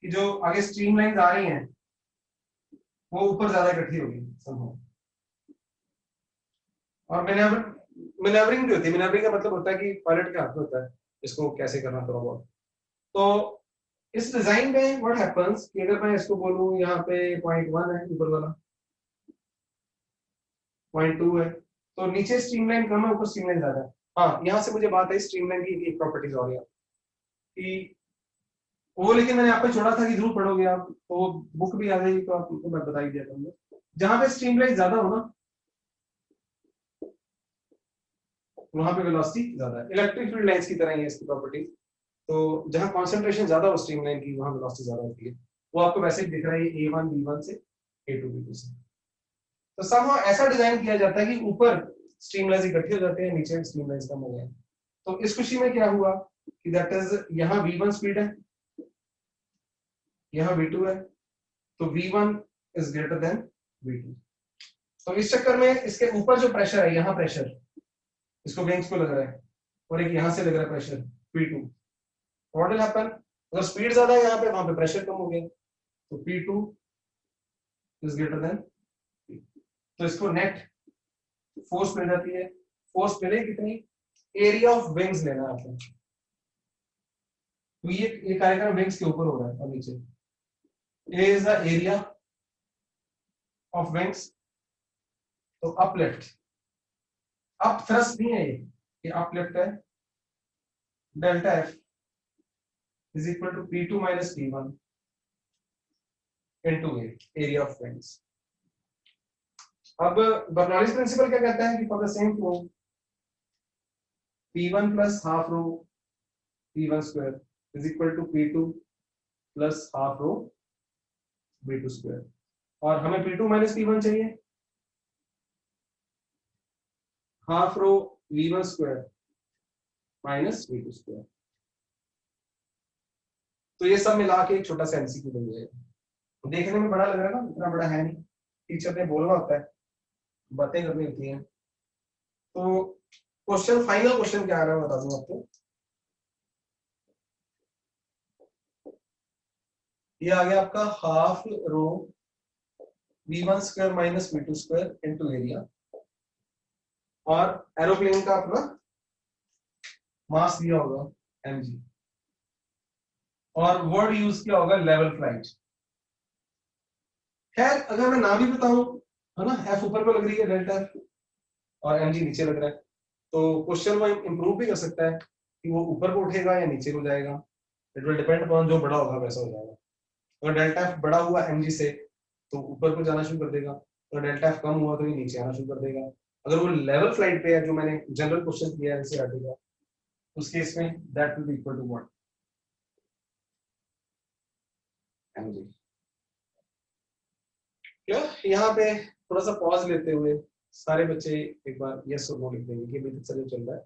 कि जो आगे स्ट्रीमलाइंस आ रही हैं वो ऊपर ज्यादा इकट्ठी होगी संभव, और मैनेवरिंग भी होती है। मैनेवरिंग का मतलब होता है कि पायलट के हाथ में होता है इसको कैसे करना थोड़ा बहुत। तो इस डिजाइन में व्हाट हैपेंस कि अगर मैं इसको बोलूं यहाँ पे पॉइंट 1 है ऊपर वाला, पॉइंट 2 है, तो नीचे स्ट्रीमलाइन कम है ऊपर स्ट्रीमलाइन ज्यादा है। हाँ, यहाँ से मुझे बात है स्ट्रीमलाइन की एक प्रॉपर्टीज और है कि वो, लेकिन मैंने आप पे छोड़ा था कि जरूर पढ़ोगे आप, तो वो बुक भी आ जाएगी तो आपको मैं बता ही दिया था। जहां पे स्ट्रीमलाइन ज्यादा हो ना वहां पे वेलोसिटी ज्यादा है। इलेक्ट्रिक फील्ड लाइंस की तरह ही है इसकी प्रॉपर्टीज। तो जहां कंसंट्रेशन ज्यादा हो स्ट्रीमलाइन की वहां वेलोसिटी ज्यादा होती है। वो आपको वैसे ही दिख रहा है A1 B1 से A2 B2 से। तो सब ऐसा डिजाइन किया जाता है कि ऊपर स्ट्रीमलाइंस इकट्ठे हो जाते हैं, नीचे स्ट्रीमलाइंस कम हो गए। तो इस खुशी में क्या हुआ कि दैट इज यहाँ V1 स्पीड है, यहाँ V2 है, तो V1 is greater then V2। तो इस चक्कर में इसके ऊपर जो प्रेशर है, यहाँ प्रेशर इसको विंग्स को लग रहा है और एक यहाँ से लग रहा है pressure P2। What will happen, अगर स्पीड ज्यादा है यहाँ पे, वहां पे प्रेशर कम हो गया, तो P2 is greater then P। तो इसको नेट फोर्स मिल जाती है। फोर्स मिले कितनी, एरिया ऑफ विंग्स लेना है आपको। तो ये कार्यक्रम विंग्स के ऊपर हो रहा है और नीचे A is the area of wings, तो अपलिफ्ट, अप थ्रस्ट नहीं है ये अपलिफ्ट है। Delta F is equal to P2 minus P1 into A, area of wings। अब बर्नौलीज प्रिंसिपल क्या कहता है कि for the same flow P1 plus half rho P1 square is equal to P2 plus half rho V2 square, और हमें P2 minus P1 चाहिए, half rho V1 square minus V2 square। तो ये सब मिला के एक छोटा सा एमसीक्यू बन जाएगा। देखने में बड़ा लग रहा है ना, इतना बड़ा है नहीं, टीचर ने बोलना होता है, बातें करनी होती हैं। तो क्वेश्चन, फाइनल क्वेश्चन क्या आ रहा है बता दूं आपको। ये आ गया आपका half rho V1 square minus V2 square into area, और एरोप्लेन का अपना मास दिया होगा mg, और वर्ड यूज किया होगा लेवल फ्लाइट। खैर अगर मैं ना भी बताऊं, है ना, एफ ऊपर पे लग रही है डेल्टा एफ और mg नीचे लग रहा है, तो क्वेश्चन को इंप्रूव भी कर सकता है कि वो ऊपर को उठेगा या नीचे को जाएगा। इट विल डिपेंड अपॉन जो बड़ा होगा वैसा हो जाएगा। अगर डेल्टा एफ बड़ा हुआ mg से तो ऊपर को जाना शुरू कर देगा, तो डेल्टा एफ कम हुआ तो ये नीचे आना शुरू कर देगा। अगर वो लेवल फ्लाइट पे है, जो मैंने जनरल क्वेश्चन किया है एनसीईआरटी का, उस केस में that will be equal to what, mg। यहाँ पे थोड़ा सा पॉज लेते हुए सारे बच्चे एक बार यस और नो लिख देंगे कि अभी तक चल रहा है।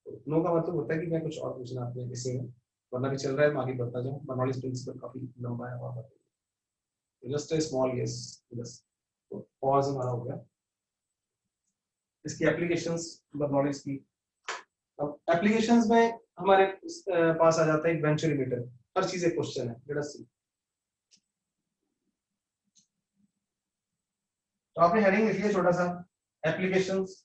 तो नो का मतलब होता है कि मैं कुछ और पूछना आपने इसी में, वरना भी चल रहा है, मैं आगे बढ़ता जाऊँ। बर्नौलीज प्रिंसिपल काफी लंबा है और जस्ट ए स्मॉल यस, बस। तो पॉज हमारा हो गया। इसकी एप्लीकेशंस बर्नौलीज की, अब एप्लीकेशंस में हमारे पास आ जाता है एक वेंचुरीमीटर। हर चीज एक क्वेश्चन है, लेट अस सी। तो आपने हेडिंग लिखी है छोटा सा, एप्लीकेशंस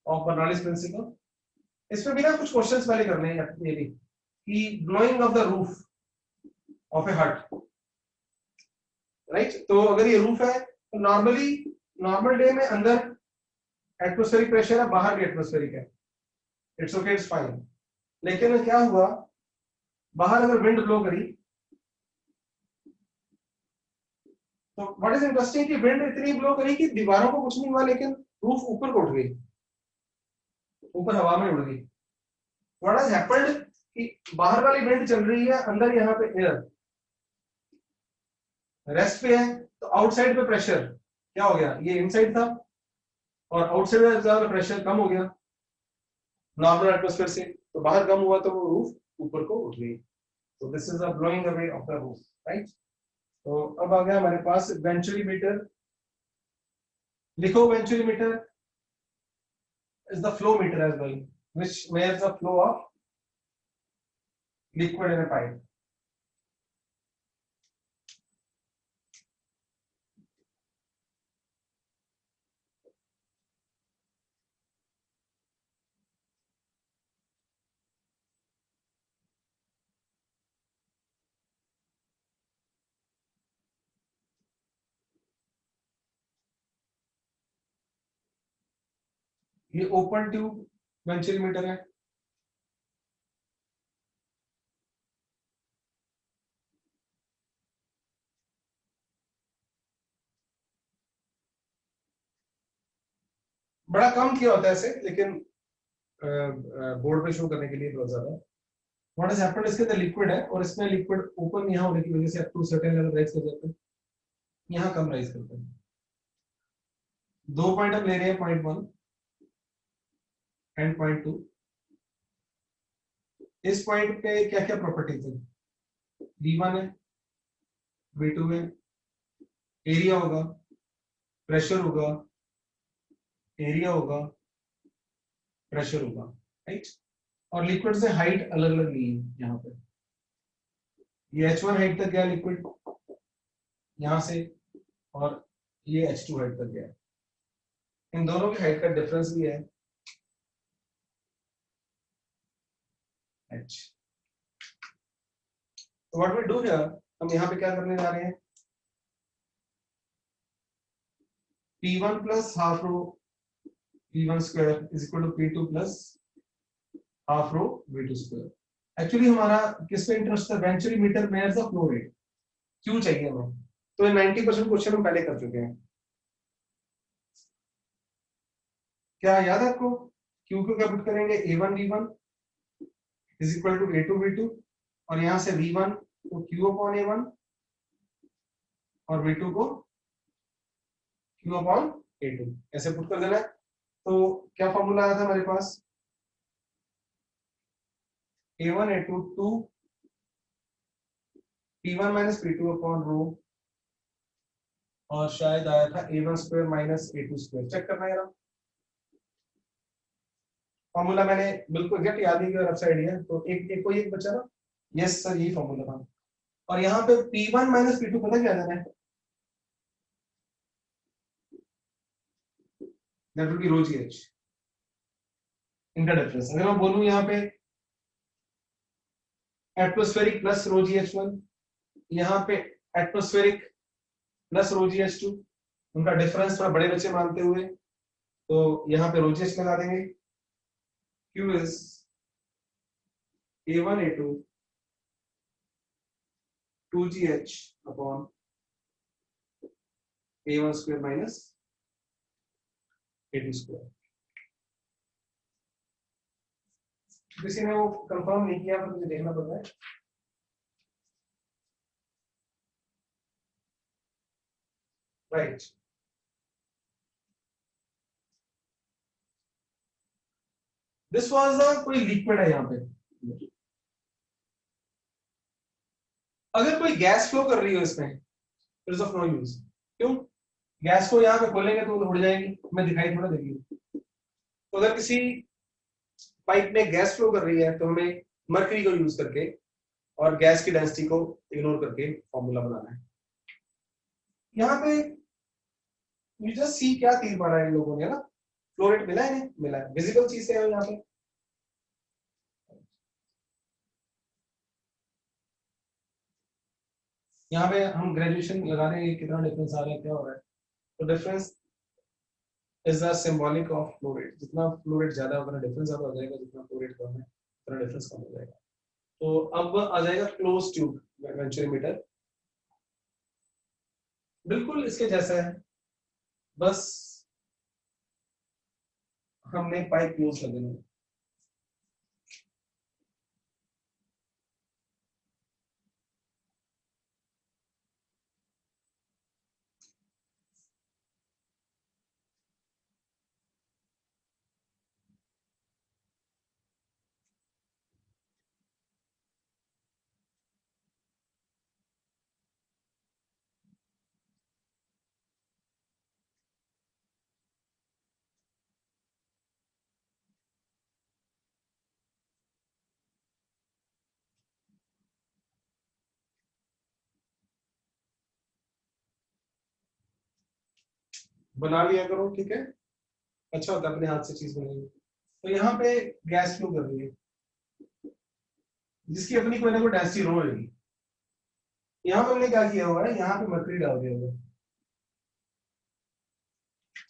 ऑफ बर्नौलीज प्रिंसिपल। इसमें भी ना कुछ क्वेश्चंस पहले करने हैं ये भी, कि blowing off the roof of a hut, right. तो अगर ये रूफ है तो नॉर्मली नॉर्मल डे में अंदर एटमॉस्फेरिक प्रेशर है, बाहर भी एटमॉस्फेरिक है, इट्स ओके, इट्स फाइन। लेकिन क्या हुआ, बाहर अगर विंड ब्लो करी तो व्हाट इज इंटरेस्टिंग कि विंड इतनी ब्लो करी कि दीवारों को कुछ नहीं हुआ, लेकिन रूफ ऊपर को उठ गई, ऊपर हवा में उड़ गई। व्हाट हैज हैपेंड कि बाहर वाली विंड चल रही है, अंदर यहाँ पे एयर रेस्ट पे है, तो आउटसाइड पे प्रेशर क्या हो गया, ये इनसाइड था और आउटसाइड में ज्यादा प्रेशर कम हो गया नॉर्मल एटमॉस्फेयर से, तो बाहर कम हुआ तो वो रूफ ऊपर को उठ गई। तो this is the blowing away of the roof, right. तो अब आ गया हमारे पास वेंचुरीमीटर। लिखो venturimeter is the flow meter as well, which measures the flow of liquid in a pipe. ये ओपन ट्यूब वेंचुरीमीटर है। बड़ा कम किया होता है ऐसे, लेकिन बोर्ड पे शो करने के लिए बहुत ज्यादा। व्हाट हैज हैपेंड, इसके अंदर लिक्विड है और इसमें लिक्विड ओपन यहाँ होने की वजह से up to certain level rise कर जाता है, यहाँ कम राइज करता है। 2 पॉइंट हम ले रहे हैं, पॉइंट 1 एंड पॉइंट 2। इस पॉइंट पे क्या क्या प्रॉपर्टीज है, V1 है, V2 है, एरिया होगा, प्रेशर होगा, एरिया होगा, प्रेशर होगा, राइट। और लिक्विड से हाइट अलग अलग ली है यहाँ पे। ये H1 हाइट तक गया लिक्विड यहां से, और ये H2 हाइट तक गया। इन दोनों की हाइट का डिफरेंस भी है H। तो व्हाट वी डू हियर, हम यहाँ पे क्या करने जा रहे हैं, P1 plus half rho P1 square is equal to P2 plus half rho V2 square. Actually हमारा किस पे इंटरेस्ट है, venturimeter measures the flow rate, क्यों चाहिए हमें, तो 90% क्वेश्चन हम पहले कर चुके हैं। क्या याद है आपको, क्यू को क्या पुट करेंगे, A1 V1 is equal to A2 V2, और यहां से V1 को Q अपॉन A1 और V2 को Q अपॉन A2 ऐसे पुट कर देना है। तो क्या फॉर्मूला आया था हमारे पास, A1 A2 2 P1 minus P2 upon rho, और शायद आया था A1 square minus A2 square. Check करना यार, फॉर्मूला मैंने बिल्कुल एग्जैक्ट याद नहीं किया, रफ साइड है तो एक कोई एक बचा ना, यस सर यही फॉर्मूला था। और यहाँ पे P1 माइनस P2 पता क्या जाना है, that will be rho GH, इनका डिफरेंस। अगर मैं बोलूं यहाँ पे एटमॉस्फेरिक प्लस रो GH1, यहाँ पे एटमॉस्फेरिक प्लस रो GH2, उनका डिफरेंस थोड़ा बड़े बच्चे मानते हुए तो यहाँ पे रो GH लगा देंगे। Q is A1 A2 2GH upon A1 square minus A2 square। किसी ने वो कंफर्म नहीं किया तो मुझे देखना पड़ता है। राइट, दिस वाज द कोई लिक्विड है यहाँ पे, अगर कोई गैस फ्लो कर रही हो इसमें it is of no use. क्यों, गैस को यहाँ पे खोलेंगे तो उड़ जाएगी, हमें दिखाई थोड़ा देगी। तो अगर किसी पाइप में गैस फ्लो कर रही है तो हमें मर्करी को यूज करके और गैस की डेंसिटी को इग्नोर करके फॉर्मूला बनाना है। यहाँ पे यू जस्ट सी क्या तीर मारा है इन लोगों ने ना, फ्लो रेट मिला है, नहीं मिला है, विजिबल चीज है यहाँ पे। यहाँ पे हम ग्रेजुएशन लगा रहे हैं, कितना डिफरेंस आ रहा है, क्या हो रहा है, तो difference is the symbolic of flow rate. जितना फ्लो रेट ज्यादा होगा डिफरेंस ज्यादा हो जाएगा, जितना फ्लो रेट कम है उतना डिफरेंस कम हो जाएगा। तो अब आ जाएगा क्लोज ट्यूब वेंचुरीमीटर। बिल्कुल इसके जैसा है, बस हमने पाइप क्लोज कर देना है। बना लिया करो, ठीक है, अच्छा होता है अपने हाथ से चीज बनाएंगे। तो यहाँ पे गैस फ्लो कर रही है जिसकी अपनी कोई ना कोई डेंसिटी रो होगी। यहाँ पे हमने क्या किया हुआ है, यहाँ पे मर्करी डाल दिया हुआ है,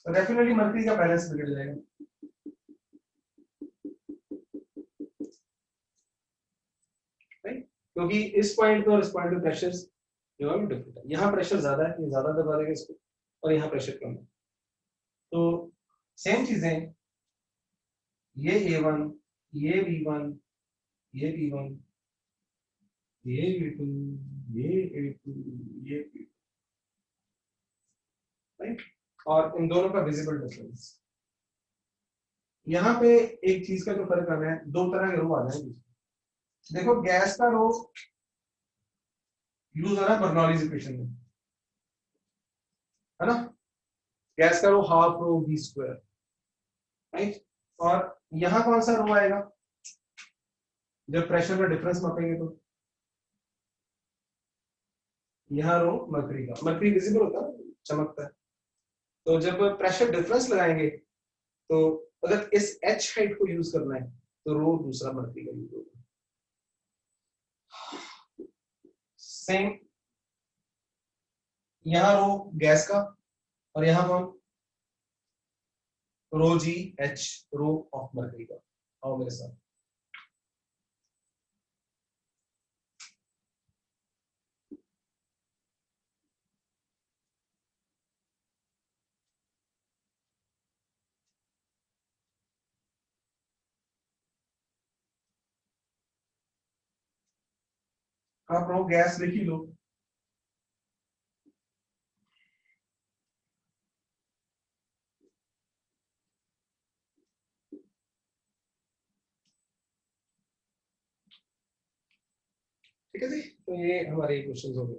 तो डेफिनेटली मर्करी का बैलेंस बिगड़ जाएगा। क्योंकि इस पॉइंट पे और इस पॉइंट पे प्रेशर्स जो है डिफरेंट है। यहाँ प्रेशर ज्यादा है, ये ज्यादा दबा देगा इसको, और यहाँ प्रेशर कम है। तो सेम चीजें, ये A1, ये B1, ये B1, ये B2, ये A2, ये B2, राइट, और इन दोनों का विजिबल डिफरेंस। यहाँ पे एक चीज का जो फर्क आना है, दो तरह के रो आ जाएंगे। देखो गैस का रो यूज हो रहा है बर्नौलीज इक्वेशन में, है ना, गैस का rho half rho V square, right, और यहाँ कौन सा रो आएगा जब प्रेशर का डिफरेंस मापेंगे, तो यहाँ रो मर्करी का, मर्करी विजिबल होता है, चमकता है। तो जब प्रेशर डिफरेंस लगाएंगे तो अगर इस H हाइट को यूज करना है तो रो दूसरा मर्करी का यूज होगा। सेम यहाँ रो गैस का, और यहाँ कौन, रो GH, रो ऑफ मर्करी का। आओ मेरे साथ, आप रो गैस लिख ही लो। ठीक है जी, तो ये हमारे क्वेश्चन हो गए।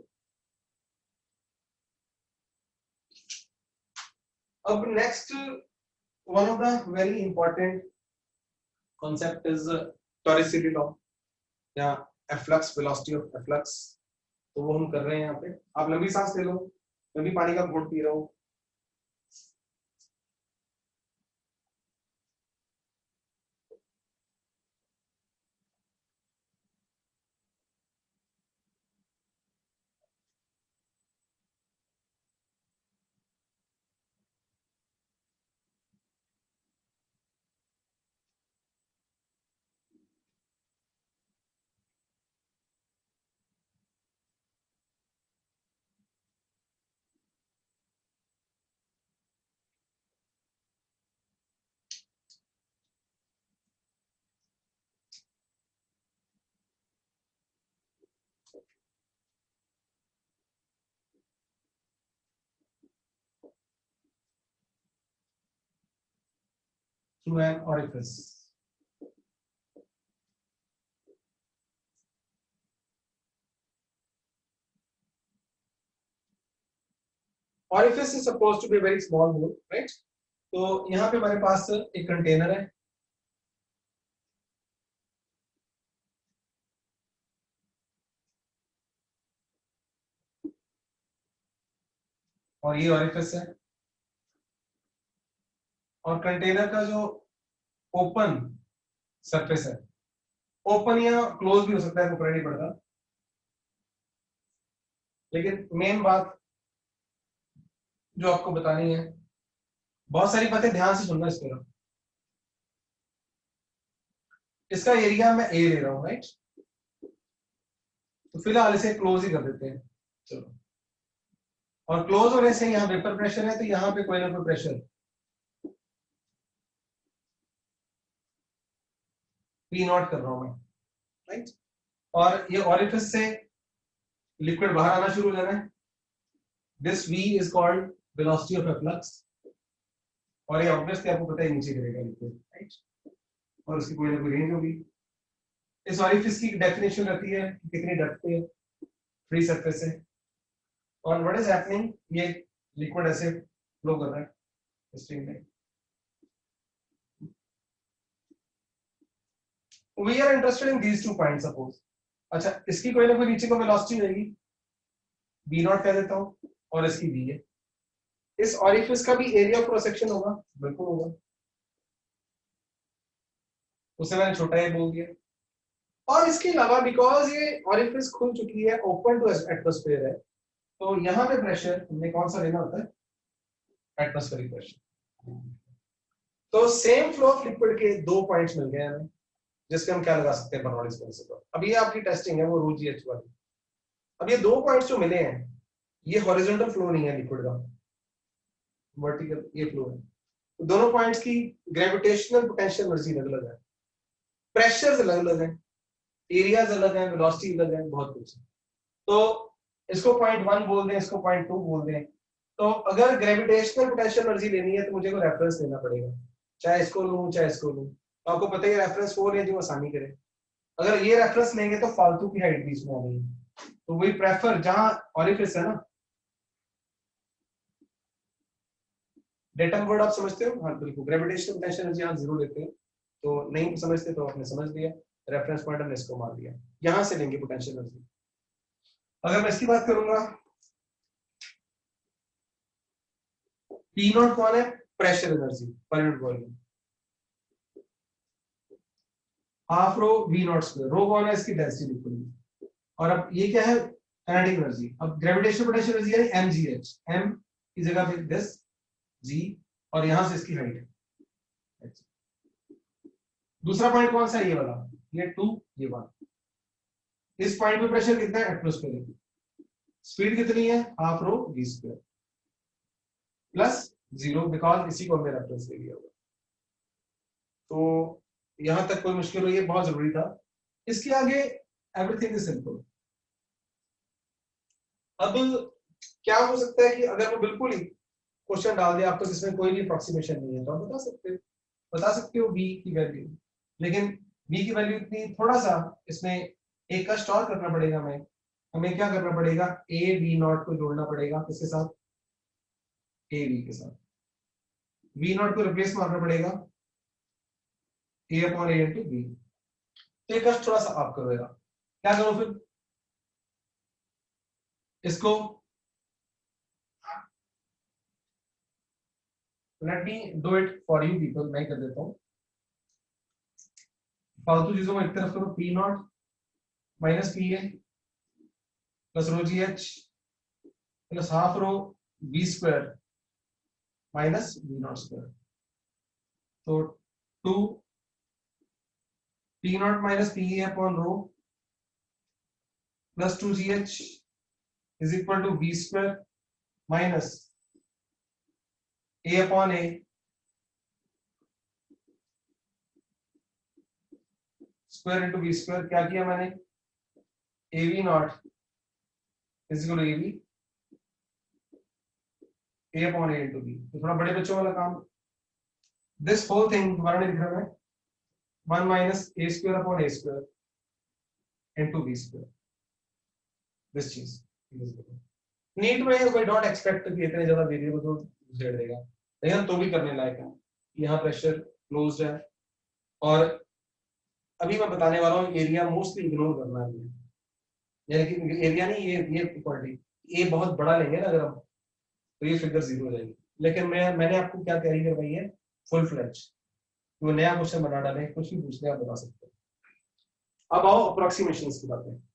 अब next, one of the very important concept is Torricelli law, या एफ्लक्स, वेलोसिटी ऑफ एफ्लक्स। तो वो हम कर रहे हैं यहाँ पे। आप लंबी सांस ले लो, मैं भी पानी का घूंट पी रहा हूँ। Through an orifice. Orifice is supposed to be a very small hole, right? तो यहाँ पे हमारे पास एक कंटेनर है, और ये ऑरिफिस है, और कंटेनर का जो ओपन सरफेस है, ओपन या क्लोज भी हो सकता है, कोई नहीं पड़ता। लेकिन मेन बात जो आपको बतानी है, बहुत सारी बातें ध्यान से सुनना इस तरह। इसका एरिया मैं ए ले रहा हूं, राइट, तो फिलहाल इसे क्लोज ही कर देते हैं। चलो, और क्लोज होने से यहाँ वेपर प्रेशर है, तो यहाँ पे कोई ना कोई प्रेशर पी नॉट कर रहा हूं मैं, राइट। और ये ऑरिफिस से लिक्विड बाहर आना शुरू हो जाना है। This V is called velocity of flux, और ये ऑब्वियसली आपको पता है नीचे गिरेगा लिक्विड, राइट, और उसकी कोई ना कोई रेंज होगी। इस ऑरिफिस की डेफिनेशन रहती है कि कितनी डेप्थ पे फ्री सरफेस है, और व्हाट इज हैपनिंग, ये लिक्विड ऐसे फ्लो कर रहा है स्ट्रीम में। We are interested in these two points suppose. अच्छा, इसकी कोई ना कोई नीचे को वेलोसिटी रहेगी, बी नॉट कह देता हूं, और इसकी बी है। इस ऑरिफिस का भी एरिया ऑफ क्रॉस सेक्शन होगा, बिल्कुल होगा, उसे मैंने छोटा ही बोल दिया। और इसके अलावा बिकॉज ये ऑरिफिस खुल चुकी है, ओपन टू एटमॉस्फेयर है, तो यहाँ पे प्रेशर हमने कौन सा लेना होता है, एटमॉस्फेरिक प्रेशर। तो सेम फ्लो ऑफ लिक्विड के दो पॉइंट्स मिल गए हमें, जिसके हम क्या लगा सकते हैं, बर्नौलीज प्रिंसिपल। अब ये आपकी टेस्टिंग है वो रो जी एच वाली। अब ये दो पॉइंट्स जो मिले हैं, ये हॉरिजॉन्टल फ्लो नहीं है लिक्विड का, वर्टिकल ये फ्लो है। तो दोनों पॉइंट्स की ग्रेविटेशनल पोटेंशियल एनर्जी अलग अलग है, प्रेशर्स अलग अलग है, एरियाज अलग है, वेलोसिटी अलग है, बहुत कुछ है। तो इसको पॉइंट 1 बोल दें, इसको पॉइंट 2 बोल दें। तो अगर ग्रेविटेशनल पोटेंशियल एनर्जी लेनी है तो मुझे कोई रेफरेंस लेना पड़ेगा, चाहे इसको लूं चाहे इसको लूं। तो आपको पता ही रेफरेंस वो ले जो आसानी करे। अगर ये रेफरेंस लेंगे तो फालतू की हाइट बीच में आ गई, तो वही प्रेफर जहां ऑरिफिस है ना, डेटम वर्ड आप समझते हो, हाँ बिल्कुल, ग्रेविटेशनल पोटेंशियल एनर्जी आप जरूर लेते हैं, तो नहीं समझते तो आपने समझ लिया, रेफरेंस पॉइंट हमने इसको मार दिया, यहां से लेंगे पोटेंशियल एनर्जी। अगर मैं इसकी बात करूंगा, पी नॉट कौन है, pressure energy per unit volume, half rho V not square, rho कौन है, इसकी डेंसिटी लिक्विड। और अब ये क्या है, काइनेटिक एनर्जी। अब ग्रेविटेशनल पोटेंशियल एनर्जी यानी mgh, m की जगह पे दिस g, और यहां से इसकी हाइट है। दूसरा पॉइंट कौन सा है, ये वाला, ये 2 ये 1। इस पॉइंट पे प्रेशर कितना है, एटमॉस्फेरिक। स्पीड कितनी है, half rho V square plus 0, because इसी को हमने रेफरेंस ले लिया होगा। तो यहां तक कोई मुश्किल हुई है, बहुत जरूरी था। इसके आगे एवरीथिंग इज सिंपल। अब क्या हो सकता है कि अगर मैं बिल्कुल ही क्वेश्चन डाल दिया आपको जिसमें कोई भी अप्रोक्सीमेशन नहीं है, तो आप बता सकते हो बी की वैल्यू। लेकिन बी की वैल्यू इतनी, थोड़ा सा इसमें एक कष्ट और करना पड़ेगा, हमें क्या करना पड़ेगा, ए वी नॉट को जोड़ना पड़ेगा, किसके साथ, ए वी के साथ। वी नॉट को रिप्लेस मारना पड़ेगा ए अपॉन ए इंटू बी। तो ये कष्ट थोड़ा सा आप करोगा, क्या करो फिर, इसको let me do it for you people, मैं कर देता हूं। फालतू चीजों को एक तरफ करो, P not minus P A plus rho G H plus half rho B square minus B not square. तो 2 P not minus P A upon rho plus 2 G H is equal to B square minus A upon A square into B square. क्या किया मैंने, A V not is equal to A V A upon A into B. तो थोड़ा बड़े बच्चों वाला काम, this whole thing दोबारा नहीं लिख रहा मैं, 1 minus A square upon A square into B square, this चीज। नीट में कोई डोंट एक्सपेक्ट कि इतने ज्यादा वेरिएबल को झेड़ देगा, लेकिन तो भी करने लायक है। यहाँ प्रेशर क्लोज्ड है, और अभी मैं बताने वाला हूँ एरिया मोस्टली इग्नोर करना है, यानी कि एरिया नहीं, ये क्वांटिटी ए बहुत बड़ा लेंगे ना अगर हम, तो ये फिगर 0 हो जाएगी। लेकिन मैंने आपको क्या तैयारी करवाई है, फुल फ्लैच, वो नया क्वेश्चन बना डाले, कुछ भी पूछने आप बता सकते हो। अब आओ अप्रोक्सीमेशन की बातें।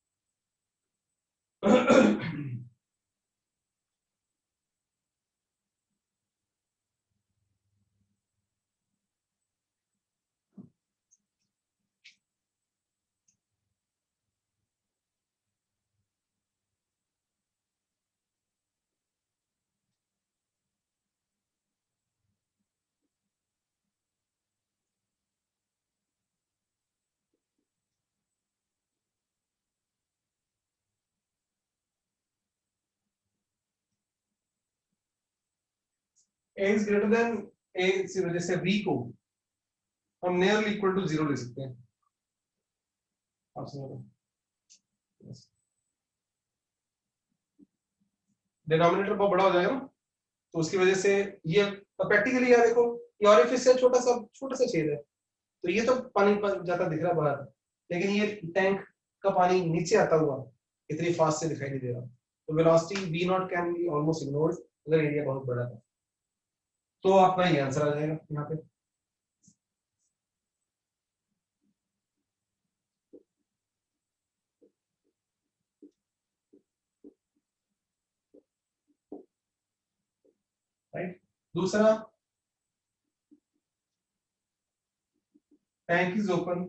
a is greater than a, जैसे v को हम nearly equal to 0 ले सकते हैं। आप समझो, डिनोमिनेटर बहुत बड़ा हो जाएगा ना, तो उसकी वजह से ये प्रैक्टिकली यार देखो, ये ऑरिफिस से छोटा सा छेद है, तो ये तो पानी जाता दिख रहा बाहर, लेकिन ये टैंक का पानी नीचे आता हुआ इतनी फास्ट से दिखाई नहीं दे रहा, तो velocity v not can be almost ignored अगर एरिया बहुत बड़ा था। तो आपका ये आंसर आ जाएगा यहाँ पे। राइट। दूसरा, tank is open,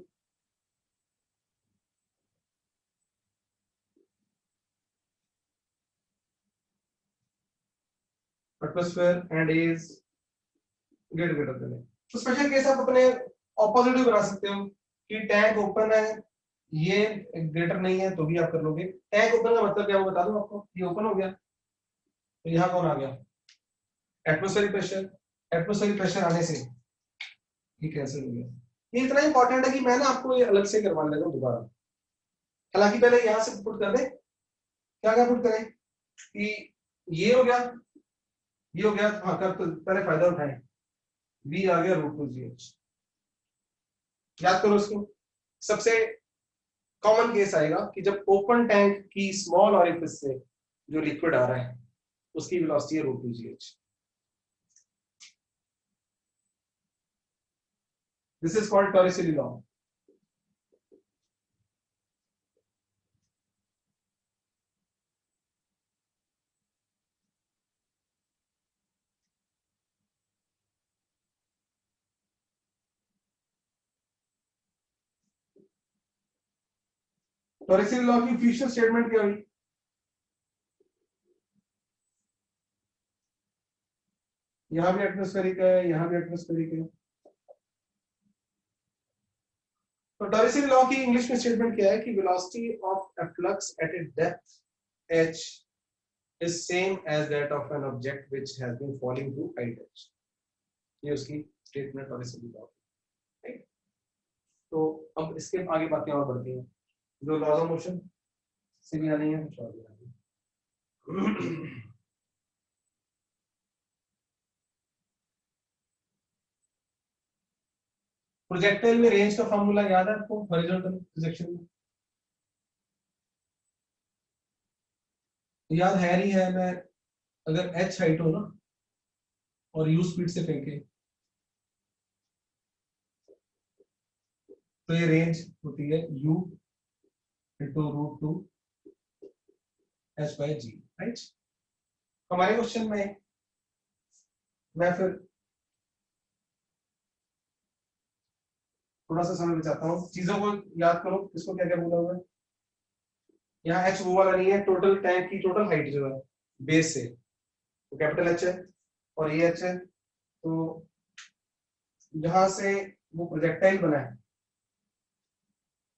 atmosphere and is greater than A. तो स्पेशल केस आप अपने ऑपोजिट भी बना सकते हो कि टैंक ओपन है, ये ग्रेटर नहीं है, तो भी आप कर लोगे। टैंक ओपन का मतलब क्या है वो बता दूं आपको, ये ओपन हो गया तो यहाँ कौन आ गया, एटमॉस्फेरिक प्रेशर। एटमॉस्फेरिक प्रेशर आने से ये कैंसिल हो गया। ये इतना इंपॉर्टेंट है कि मैं ना आपको ये अलग से करवा लेता हूँ दोबारा। हालांकि पहले यहाँ से पुट कर दे, क्या क्या पुट करें कि ये हो गया, ये हो गया, हाँ कर, तो पहले फायदा उठाएं, v आ गया √2gh। याद करो इसको, सबसे कॉमन केस आएगा कि जब ओपन टैंक की स्मॉल ऑरिफिस से जो लिक्विड आ रहा है उसकी वेलोसिटी है √2gh। This is called Torricelli law. Torricelli law की फ्यूचर स्टेटमेंट क्या हुई, यहां भी एटमॉस्फेरिक है, यहां भी एटमॉस्फेरिक है। तो टॉरिसेली लॉ की इंग्लिश में स्टेटमेंट क्या है कि velocity of a flux at a depth h is same as that of an object which has been falling to height h। ये उसकी स्टेटमेंट टॉरिसेली लॉ, राइट। तो अब इसके आगे बातें और बढ़ती हैं, जो लॉज ऑफ मोशन से भी आ रही है, कुछ और भी आ रही है। प्रोजेक्टाइल में रेंज का फॉर्मूला याद है आपको हॉरिजॉन्टल प्रोजेक्शन में? याद है नहीं है? मैं अगर h हाइट हो ना और u स्पीड से फेंके तो ये रेंज होती है u into √2 h/g, राइट। हमारे क्वेश्चन में मैं फिर थोड़ा सा समय बचाता हूँ, चीजों को याद करो, इसको क्या क्या बोला हुआ है। यहाँ h वो वाला नहीं है, टोटल टैंक की टोटल हाइट जो है बेस से, तो कैपिटल H है और ये H है, तो जहां से वो प्रोजेक्टाइल बना है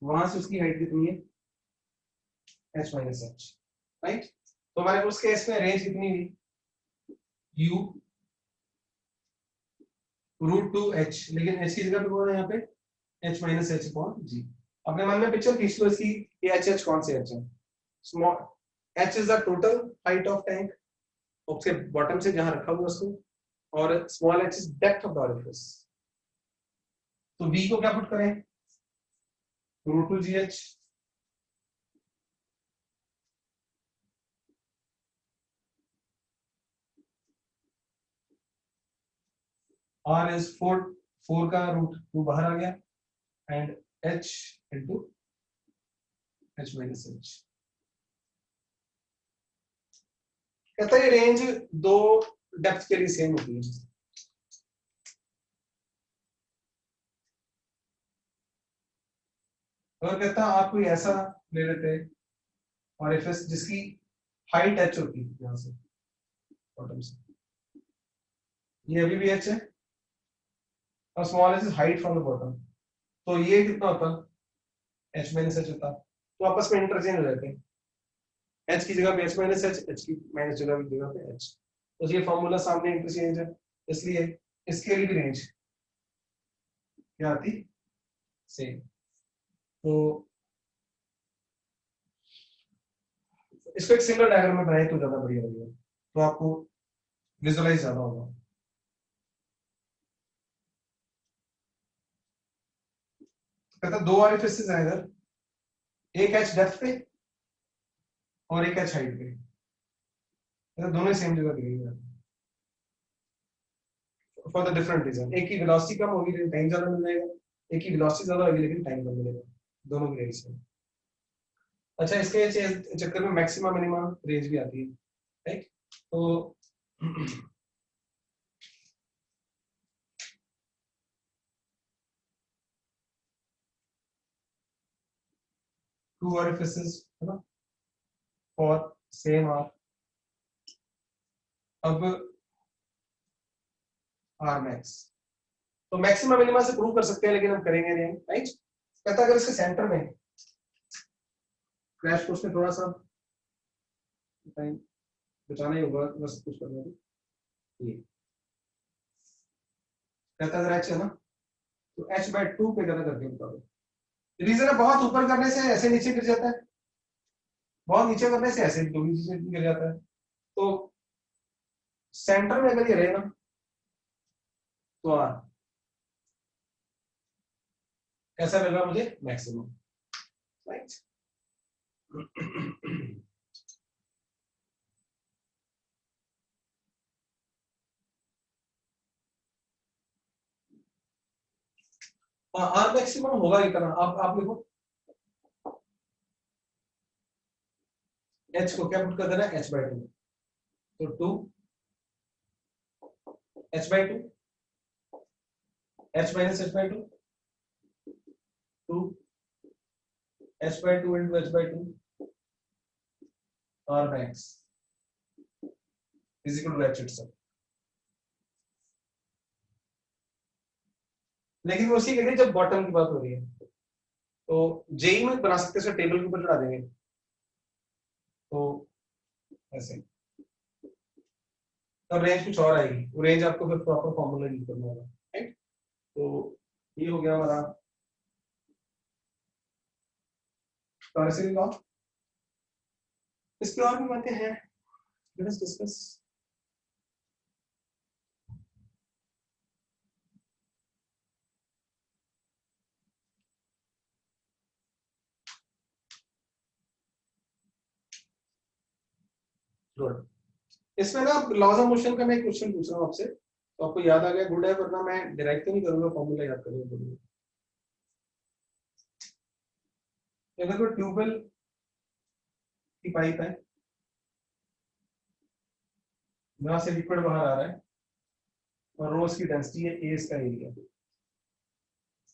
वहां से उसकी हाइट कितनी है, h माइनस h, राइट। तो हमारे उस केस में रेंज कितनी हुई, u √2h, लेकिन h की जगह पे कौन है यहाँ पे, h minus h upon g। अपने मन में पिक्चर खींच लो इसकी, ये h कौन से h है, small h is the total height of tank, उसके बॉटम से जहां रखा हुआ उसको, और small h is depth of the orifice. तो v को क्या पुट करें, √2gh, r इज 4 का √2 बाहर आ गया, and h into h minus h। कहता है रेंज दो डेप्थ के लिए सेम होती है। और कहता आप कोई ऐसा ले लेते हैं ऑरिफिस जिसकी हाइट h होती है, यहां से बॉटम से, ये अभी भी h है और small h is height from the bottom, तो ये कितना होता, h माइनस h होता, तो आपस में इंटरचेंज हो जाते हैं, h की जगह पे h माइनस h, h की माइनस जगह पे h, तो ये फॉर्मूला सामने इंटरचेंज है, इसलिए इसके लिए भी रेंज क्या आती, सेम। तो इसको एक सिंगल डायग्राम में बनाए तो ज्यादा बढ़िया लगेगा, तो आपको विजुअलाइज ज्यादा होगा। कहता दो ऑरिफिसेस हैं इधर, एक एच डेप्थ पे और एक एच हाइट पे, दोनों सेम जगह दी गई है फॉर द डिफरेंट रीजन। एक की वेलोसिटी कम होगी लेकिन टाइम ज्यादा मिल जाएगा, एक की वेलोसिटी ज्यादा होगी लेकिन टाइम कम मिलेगा, दोनों की रेंज सेम। अच्छा, इसके चक्कर में मैक्सिमम मिनिमम रेंज भी आती है, राइट। तो टू ऑरिफिसेस है ना फॉर सेम आर, अब आर मैक्स, तो मैक्सिमम मिनिमम से प्रूव कर सकते हैं लेकिन हम करेंगे नहीं, राइट। कहता अगर इसके सेंटर में, क्रैश कोर्स में थोड़ा सा टाइम बचाना ही होगा, बस कुछ करना है। ये कहता अगर एच है ना तो एच बाय 2 पे ज्यादा करके बताओ। रीजन है बहुत ऊपर करने से ऐसे नीचे गिर जाता है, बहुत नीचे करने से ऐसे नीचे गिर जाता है। तो सेंटर में अगर ये रहे ना तो आर कैसा लगा मुझे, मैक्सिमम, राइट। आर मैक्सिमम होगा कितना, आप लिखो, एच को क्या पुट कर देना है, एच बाय 2, तो 2 H by 2, H minus H by 2, 2 H by 2 into H by 2, R max is equal to H itself. लेकिन वो उसी के लिए जब बॉटम की बात हो रही है तो जेई में बना सकते हैं, टेबल के ऊपर चढ़ा देंगे तो ऐसे, तब रेंज कुछ और आएगी, वो रेंज आपको फिर प्रॉपर फॉर्मूला यूज करना होगा, राइट। तो ये हो गया हमारा टॉरसियन लॉ। इसके और भी बातें हैं, लेट्स डिस्कस। गुड, इसमें ना लॉज ऑफ मोशन का मैं एक क्वेश्चन पूछ रहा हूँ आपसे, तो आपको याद आ गया गुड है, वरना मैं डायरेक्ट तो नहीं करूंगा, फॉर्मूला याद करूंगा। अगर कोई ट्यूबवेल की पाइप है, यहां से लिक्विड बाहर आ रहा है और रो उसकी डेंसिटी है, ए इसका एरिया,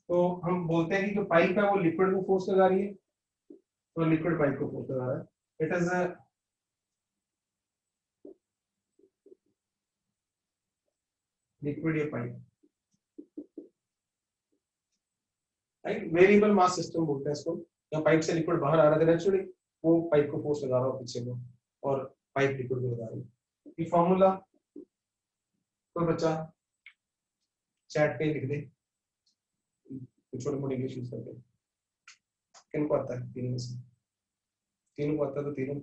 तो हम बोलते हैं कि जो पाइप है वो लिक्विड को फोर्स लगा रही है, तो लिक्विड पाइप को फोर्स लगा रहा है, इट इज लिक्विड या pipe, right. Variable mass system बोलते हैं इसको। जब पाइप से लिक्विड बाहर आ रहा है नेचुरली वो पाइप को फोर्स लगा रहा हो पीछे को, और पाइप लिक्विड को लगा रही है। ये फॉर्मूला कोई बच्चा चैट पे लिख दे, छोटे मोटे इंग्लिश यूज करके, किनको आता है तीनों में से, तीनों को आता है तो तीनों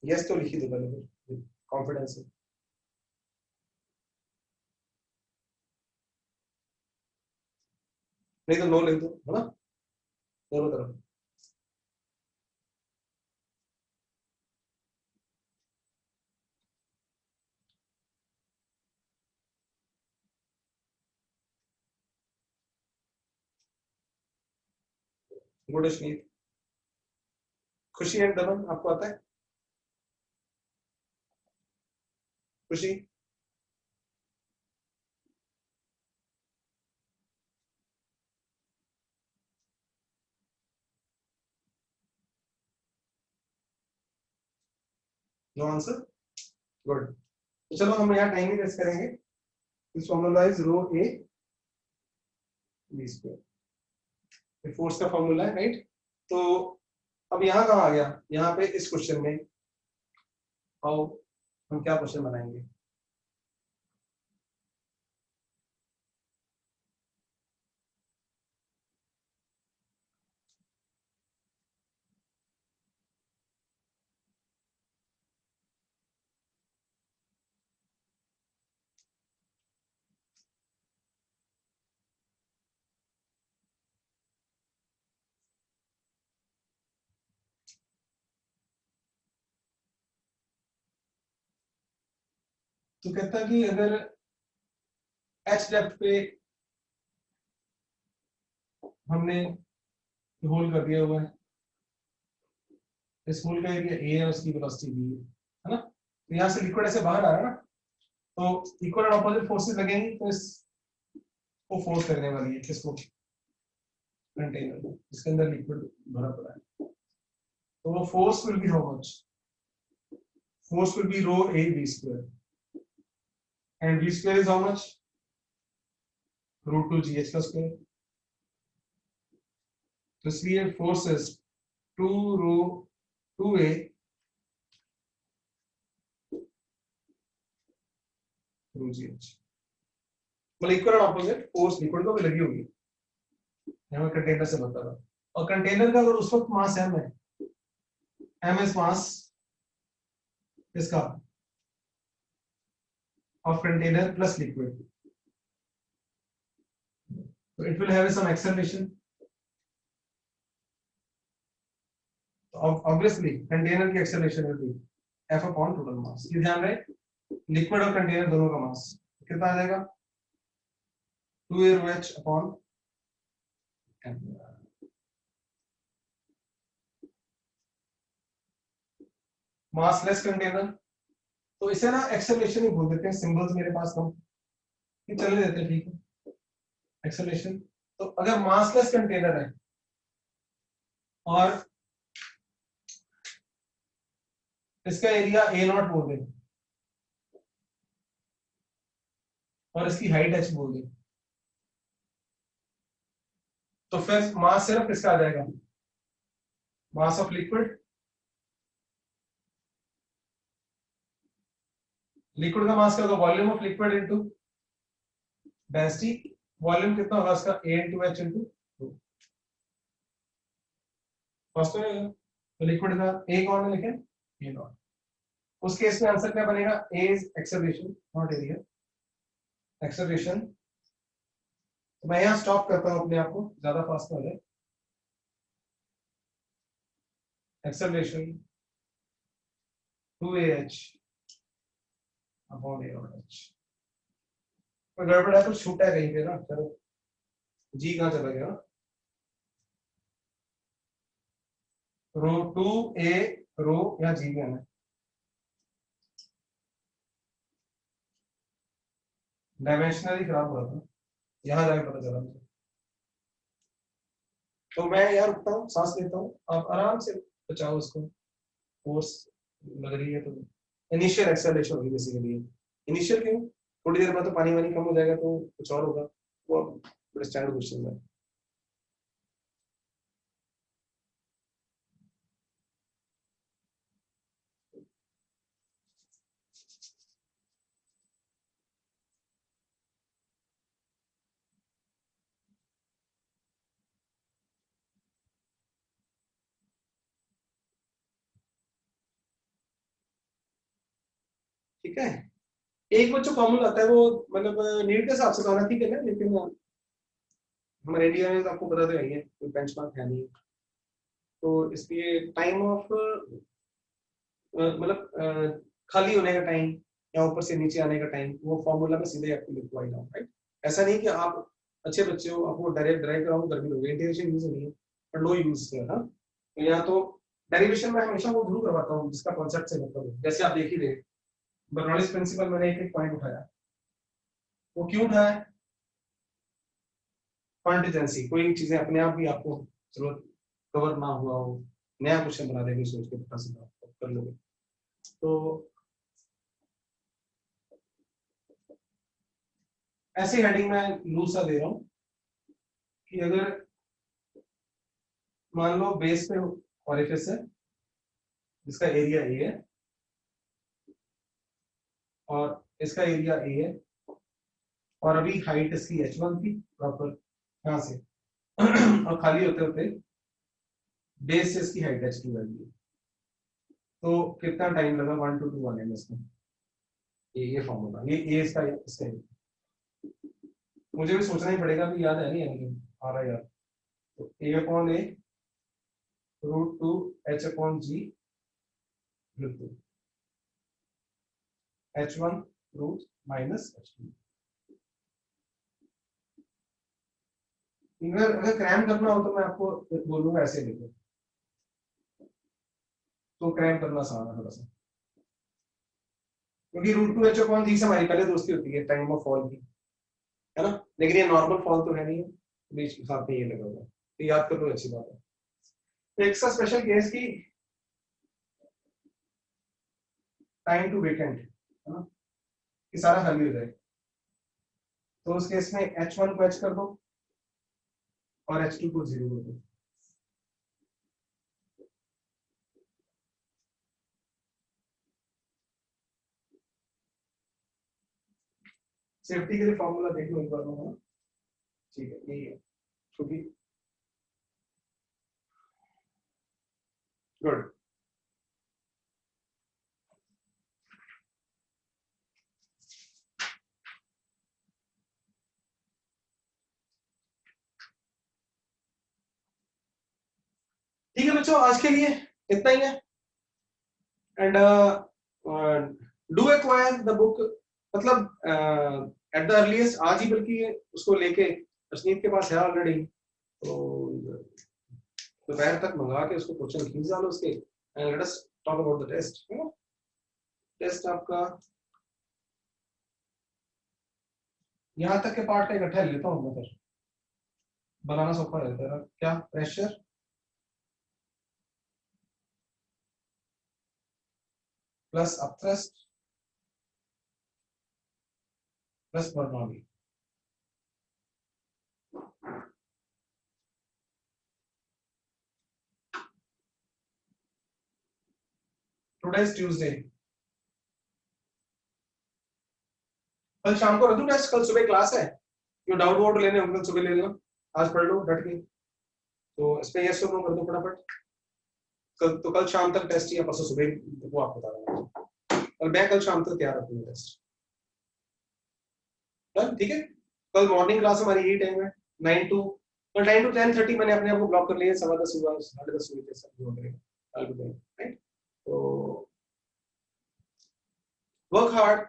यस तो लिखी दो पहले, कॉन्फिडेंस है। नहीं तो नो लिख दो, है ना, दोनों तरफ। गुड अश्नीत, खुशी एंड दमन आपको आता है, खुशी नो आंसर, गुड। तो चलो हम यहाँ टाइम ही वेस्ट करेंगे, इस formula is rho A B square, force का फॉर्मूला है, राइट। तो अब यहाँ कहाँ आ गया, यहाँ पे इस क्वेश्चन में हाउ हम क्या क्वेश्चन बनाएंगे, तो कहता है कि अगर h डेप्थ पे हमने होल कर दिया हुआ है, इस होल का एरिया a है, उसकी वेलोसिटी b है ना, तो यहाँ से लिक्विड ऐसे बाहर आ रहा है ना, तो इक्वल एंड ऑपोजिट फोर्सेस लगेंगी, तो इसको फोर्स करने वाली है किसको, कंटेनर इसके अंदर लिक्विड भरा पड़ा है, तो वो force will be how much, force will be rho a v square, and v square is how much, root 2 gh का square, तो इसलिए force is 2 rho 2a rho gh, मतलब equal and opposite force liquid को भी लगी होगी, यहाँ मैं कंटेनर से बता रहा हूँ, और कंटेनर का अगर उस वक्त मास m है, m is mass इसका of container plus liquid, so it will have some acceleration, so obviously container की acceleration will be f upon total mass, ये ध्यान रहे, लिक्विड और कंटेनर दोनों का मास कितना आ जाएगा, 2a rho h upon m, massless container, तो इसे ना एक्सेलरेशन ही बोल देते हैं, सिंबल्स मेरे पास कम ये चलने देते हैं, ठीक है, एक्सेलरेशन, तो अगर मासलेस कंटेनर है और इसका एरिया a0 बोल दे और इसकी हाइट h बोल दे, तो फिर मास सिर्फ किसका आ जाएगा, मास ऑफ लिक्विड, लिक्विड का मास क्या होगा, volume of liquid into density, volume कितना होगा उसका a into h into 2, first तो लिक्विड का a कौन है लेकिन a नॉट, उस केस में आंसर क्या बनेगा, a is acceleration not area, acceleration, तो मैं यहाँ स्टॉप करता हूँ अपने आप को, ज्यादा फास्ट हो जाए, acceleration 2ah अपॉन a और h, तो गड़बड़ है, तो छूटा है कहीं पे ना, चलो g कहाँ चला गया, रो 2a रो या g भी आना है, डायमेंशनली खराब हो रहा था, यहाँ जाके पता चला मुझे, तो मैं यार रुकता हूँ, सांस लेता हूँ, आप आराम से बचाओ उसको, फोर्स लग रही है तो इनिशियल एक्सेलरेशन होगी बेसिकली, इनिशियल क्यों, थोड़ी देर बाद तो पानी वानी कम हो जाएगा तो कुछ और होगा, वो बड़े स्टैंडर्ड क्वेश्चन है, ठीक है, एक बच्चों कॉमन आता है वो, मतलब नीट के हिसाब से तो आना ठीक है ना, लेकिन हमारे इंडिया में तो आपको पता तो है, कोई बेंचमार्क है नहीं, तो इसलिए टाइम ऑफ मतलब खाली होने का टाइम या ऊपर से नीचे आने का टाइम, वो फॉर्मूला में सीधे आपको लिखवाई जाओ, राइट, ऐसा नहीं कि आप अच्छे बच्चे हो, आपको डायरेक्ट ड्राइव कराऊं कर भी लोगे, इंटीग्रेशन यूज नहीं है पर लो यूज किया था, या तो डेरिवेशन में हमेशा वो ध्रुव करवाता हूँ जिसका कॉन्सेप्ट से मतलब है, जैसे आप देख ही रहे, बर्नौलीज प्रिंसिपल मैंने एक एक पॉइंट उठाया, वो क्यों उठाया, कॉन्टिजेंसी, कोई चीजें अपने आप भी आपको जरूरत कवर ना हुआ हो, नया क्वेश्चन बना देंगे सोच के पता से कर लोगे, तो ऐसी हेडिंग में लूज सा दे रहा हूं कि अगर मान लो बेस पे ऑरिफिस है जिसका एरिया ए है और इसका एरिया ए है, और अभी हाइट इसकी h1 थी प्रॉपर यहां से और खाली होते होते बेस से इसकी हाइट h2 वैल्यू, तो कितना टाइम लगा, 1 to 2 आने में इसमें, ये फॉर्मूला, ये ए इसका मुझे भी सोचना ही पड़ेगा, अभी याद है नहीं है, आ रहा है यार, तो a upon a root 2 h upon g h1 root minus H2। अगर क्रैम करना हो तो मैं आपको बोलूंगा ऐसे लिखो, तो क्रैम करना आसान है थोड़ा सा, क्योंकि रूट 2H/3 से हमारी पहले दोस्ती होती है टाइम ऑफ फॉल की, है ना, लेकिन ये नॉर्मल फॉल तो है नहीं, बीच के साथ में ये लगा हुआ है, तो याद कर लो, अच्छी बात है। तो एक सा स्पेशल केस की टाइम टू वेकेंट, है ना, कि सारा खाली हो जाए, तो उस केस में H1 को H कर दो और H2 को 0 कर दो। सेफ्टी के लिए फॉर्मूला देख लो एक बार, है ना, ठीक है, यही है, क्योंकि गुड। ठीक है बच्चों, आज के लिए इतना ही है, and do acquire the book, मतलब एट द अर्लीस्ट आज ही, बल्कि उसको लेके अशनीत के पास है ऑलरेडी, तो दोपहर तक मंगा के उसको क्वेश्चन खींच डालो उसके, and let us talk about the test. Test आपका यहाँ तक के पार्ट का इकट्ठा लेता हूँ मैं, फिर बनाना सौखा रहता है। क्या pressure plus upthrust plus Bernoulli, today is Tuesday, कल शाम को रख दूं टेस्ट, कल सुबह क्लास है, जो डाउट वाउट लेने होंगे कल सुबह ले लेना, आज पढ़ लो डट के, तो इस पे यस और नो कर दो फटाफट, कल शाम तक टेस्ट या परसों सुबह वो आप बता देना, और मैं कल शाम तक तैयार रखूंगा टेस्ट, ठीक है। कल मॉर्निंग क्लास हमारी यही टाइम है 9 to 10:30, मैंने अपने आप को ब्लॉक कर लिया, 10:15 हुआ, 10:30 हुए सब हो गए, राइट। तो work hard,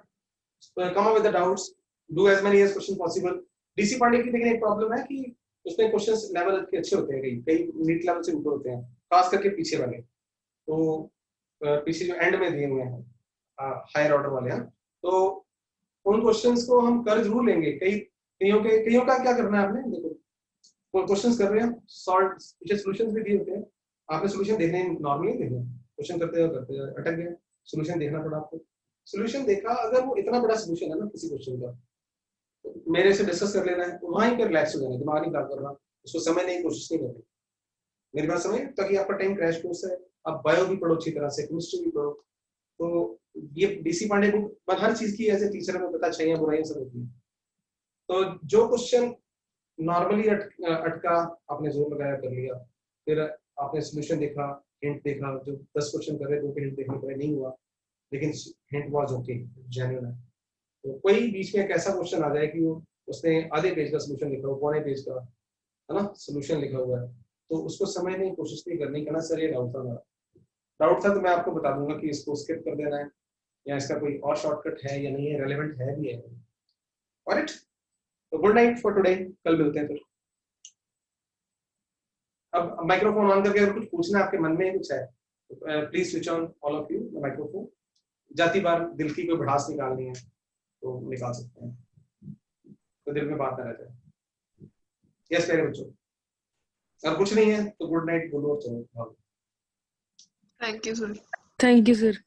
come up with the doubts, do as many as question possible। DC Pandey की लेकिन एक प्रॉब्लम है कि उसमें क्वेश्चंस लेवल के अच्छे होते हैं, कई नीट लेवल से ऊपर होते हैं, खास करके पीछे वाले, तो पीछे जो एंड में दिए हुए हैं हायर ऑर्डर वाले हैं, तो उन क्वेश्चंस को हम कर जरूर लेंगे। कईयों का क्या करना है आपने, देखो क्वेश्चंस कर रहे हैं, सॉल्व पीछे सॉल्यूशंस भी दिए होते हैं, आपने सॉल्यूशन देखने नॉर्मली देखना, क्वेश्चन करते अटक गए, सॉल्यूशन देखना पड़ा आपको, सॉल्यूशन देखा, अगर वो इतना बड़ा सॉल्यूशन है ना किसी क्वेश्चन का, तो मेरे से डिस्कस कर लेना है, वहीं पर रिलैक्स हो जाना, दिमाग नहीं खराब करना, उसको समझने की कोशिश नहीं करनी, मेरी बात समझ, ताकि आपका टाइम क्रैश कोर्स है, आप बायो भी पढ़ो अच्छी तरह से, केमिस्ट्री भी पढ़ो, तो ये डीसी पांडे बुक पर हर चीज की एज ए टीचर में पता चाहिए बुराइयां सब होती है, तो जो क्वेश्चन नॉर्मली अटका आपने जोर लगाया कर लिया, फिर आपने सॉल्यूशन देखा, हिंट देखा, जो 10 क्वेश्चन कर रहे 2 के हिंट देखने पर नहीं हुआ, लेकिन हिंट वाज ओके, जेन्युइन है, तो कोई बीच में एक ऐसा क्वेश्चन आ जाए कि वो उसने आधे पेज का सॉल्यूशन लिखा हुआ, पौने पेज का, है ना, सॉल्यूशन लिखा हुआ है, तो उसको समझने की कोशिश नहीं करनी, कहना सर ये डाउट था तो मैं आपको बता दूंगा कि इसको स्किप कर देना है, या इसका कोई और शॉर्टकट है या नहीं है, रेलेवेंट है भी है, ऑलराइट। तो गुड नाइट फॉर टुडे, कल मिलते हैं फिर। अब माइक्रोफोन ऑन करके अगर कुछ पूछना आपके मन में कुछ है, please switch on all of you the microphone, जाती बार दिल की कोई भड़ास निकालनी है तो निकाल सकते हैं, तो दिल में बात ना रह जाए। यस मेरे बच्चों, अगर कुछ नहीं है तो गुड नाइट बोलो और चलो। Thank you sir. Thank you sir.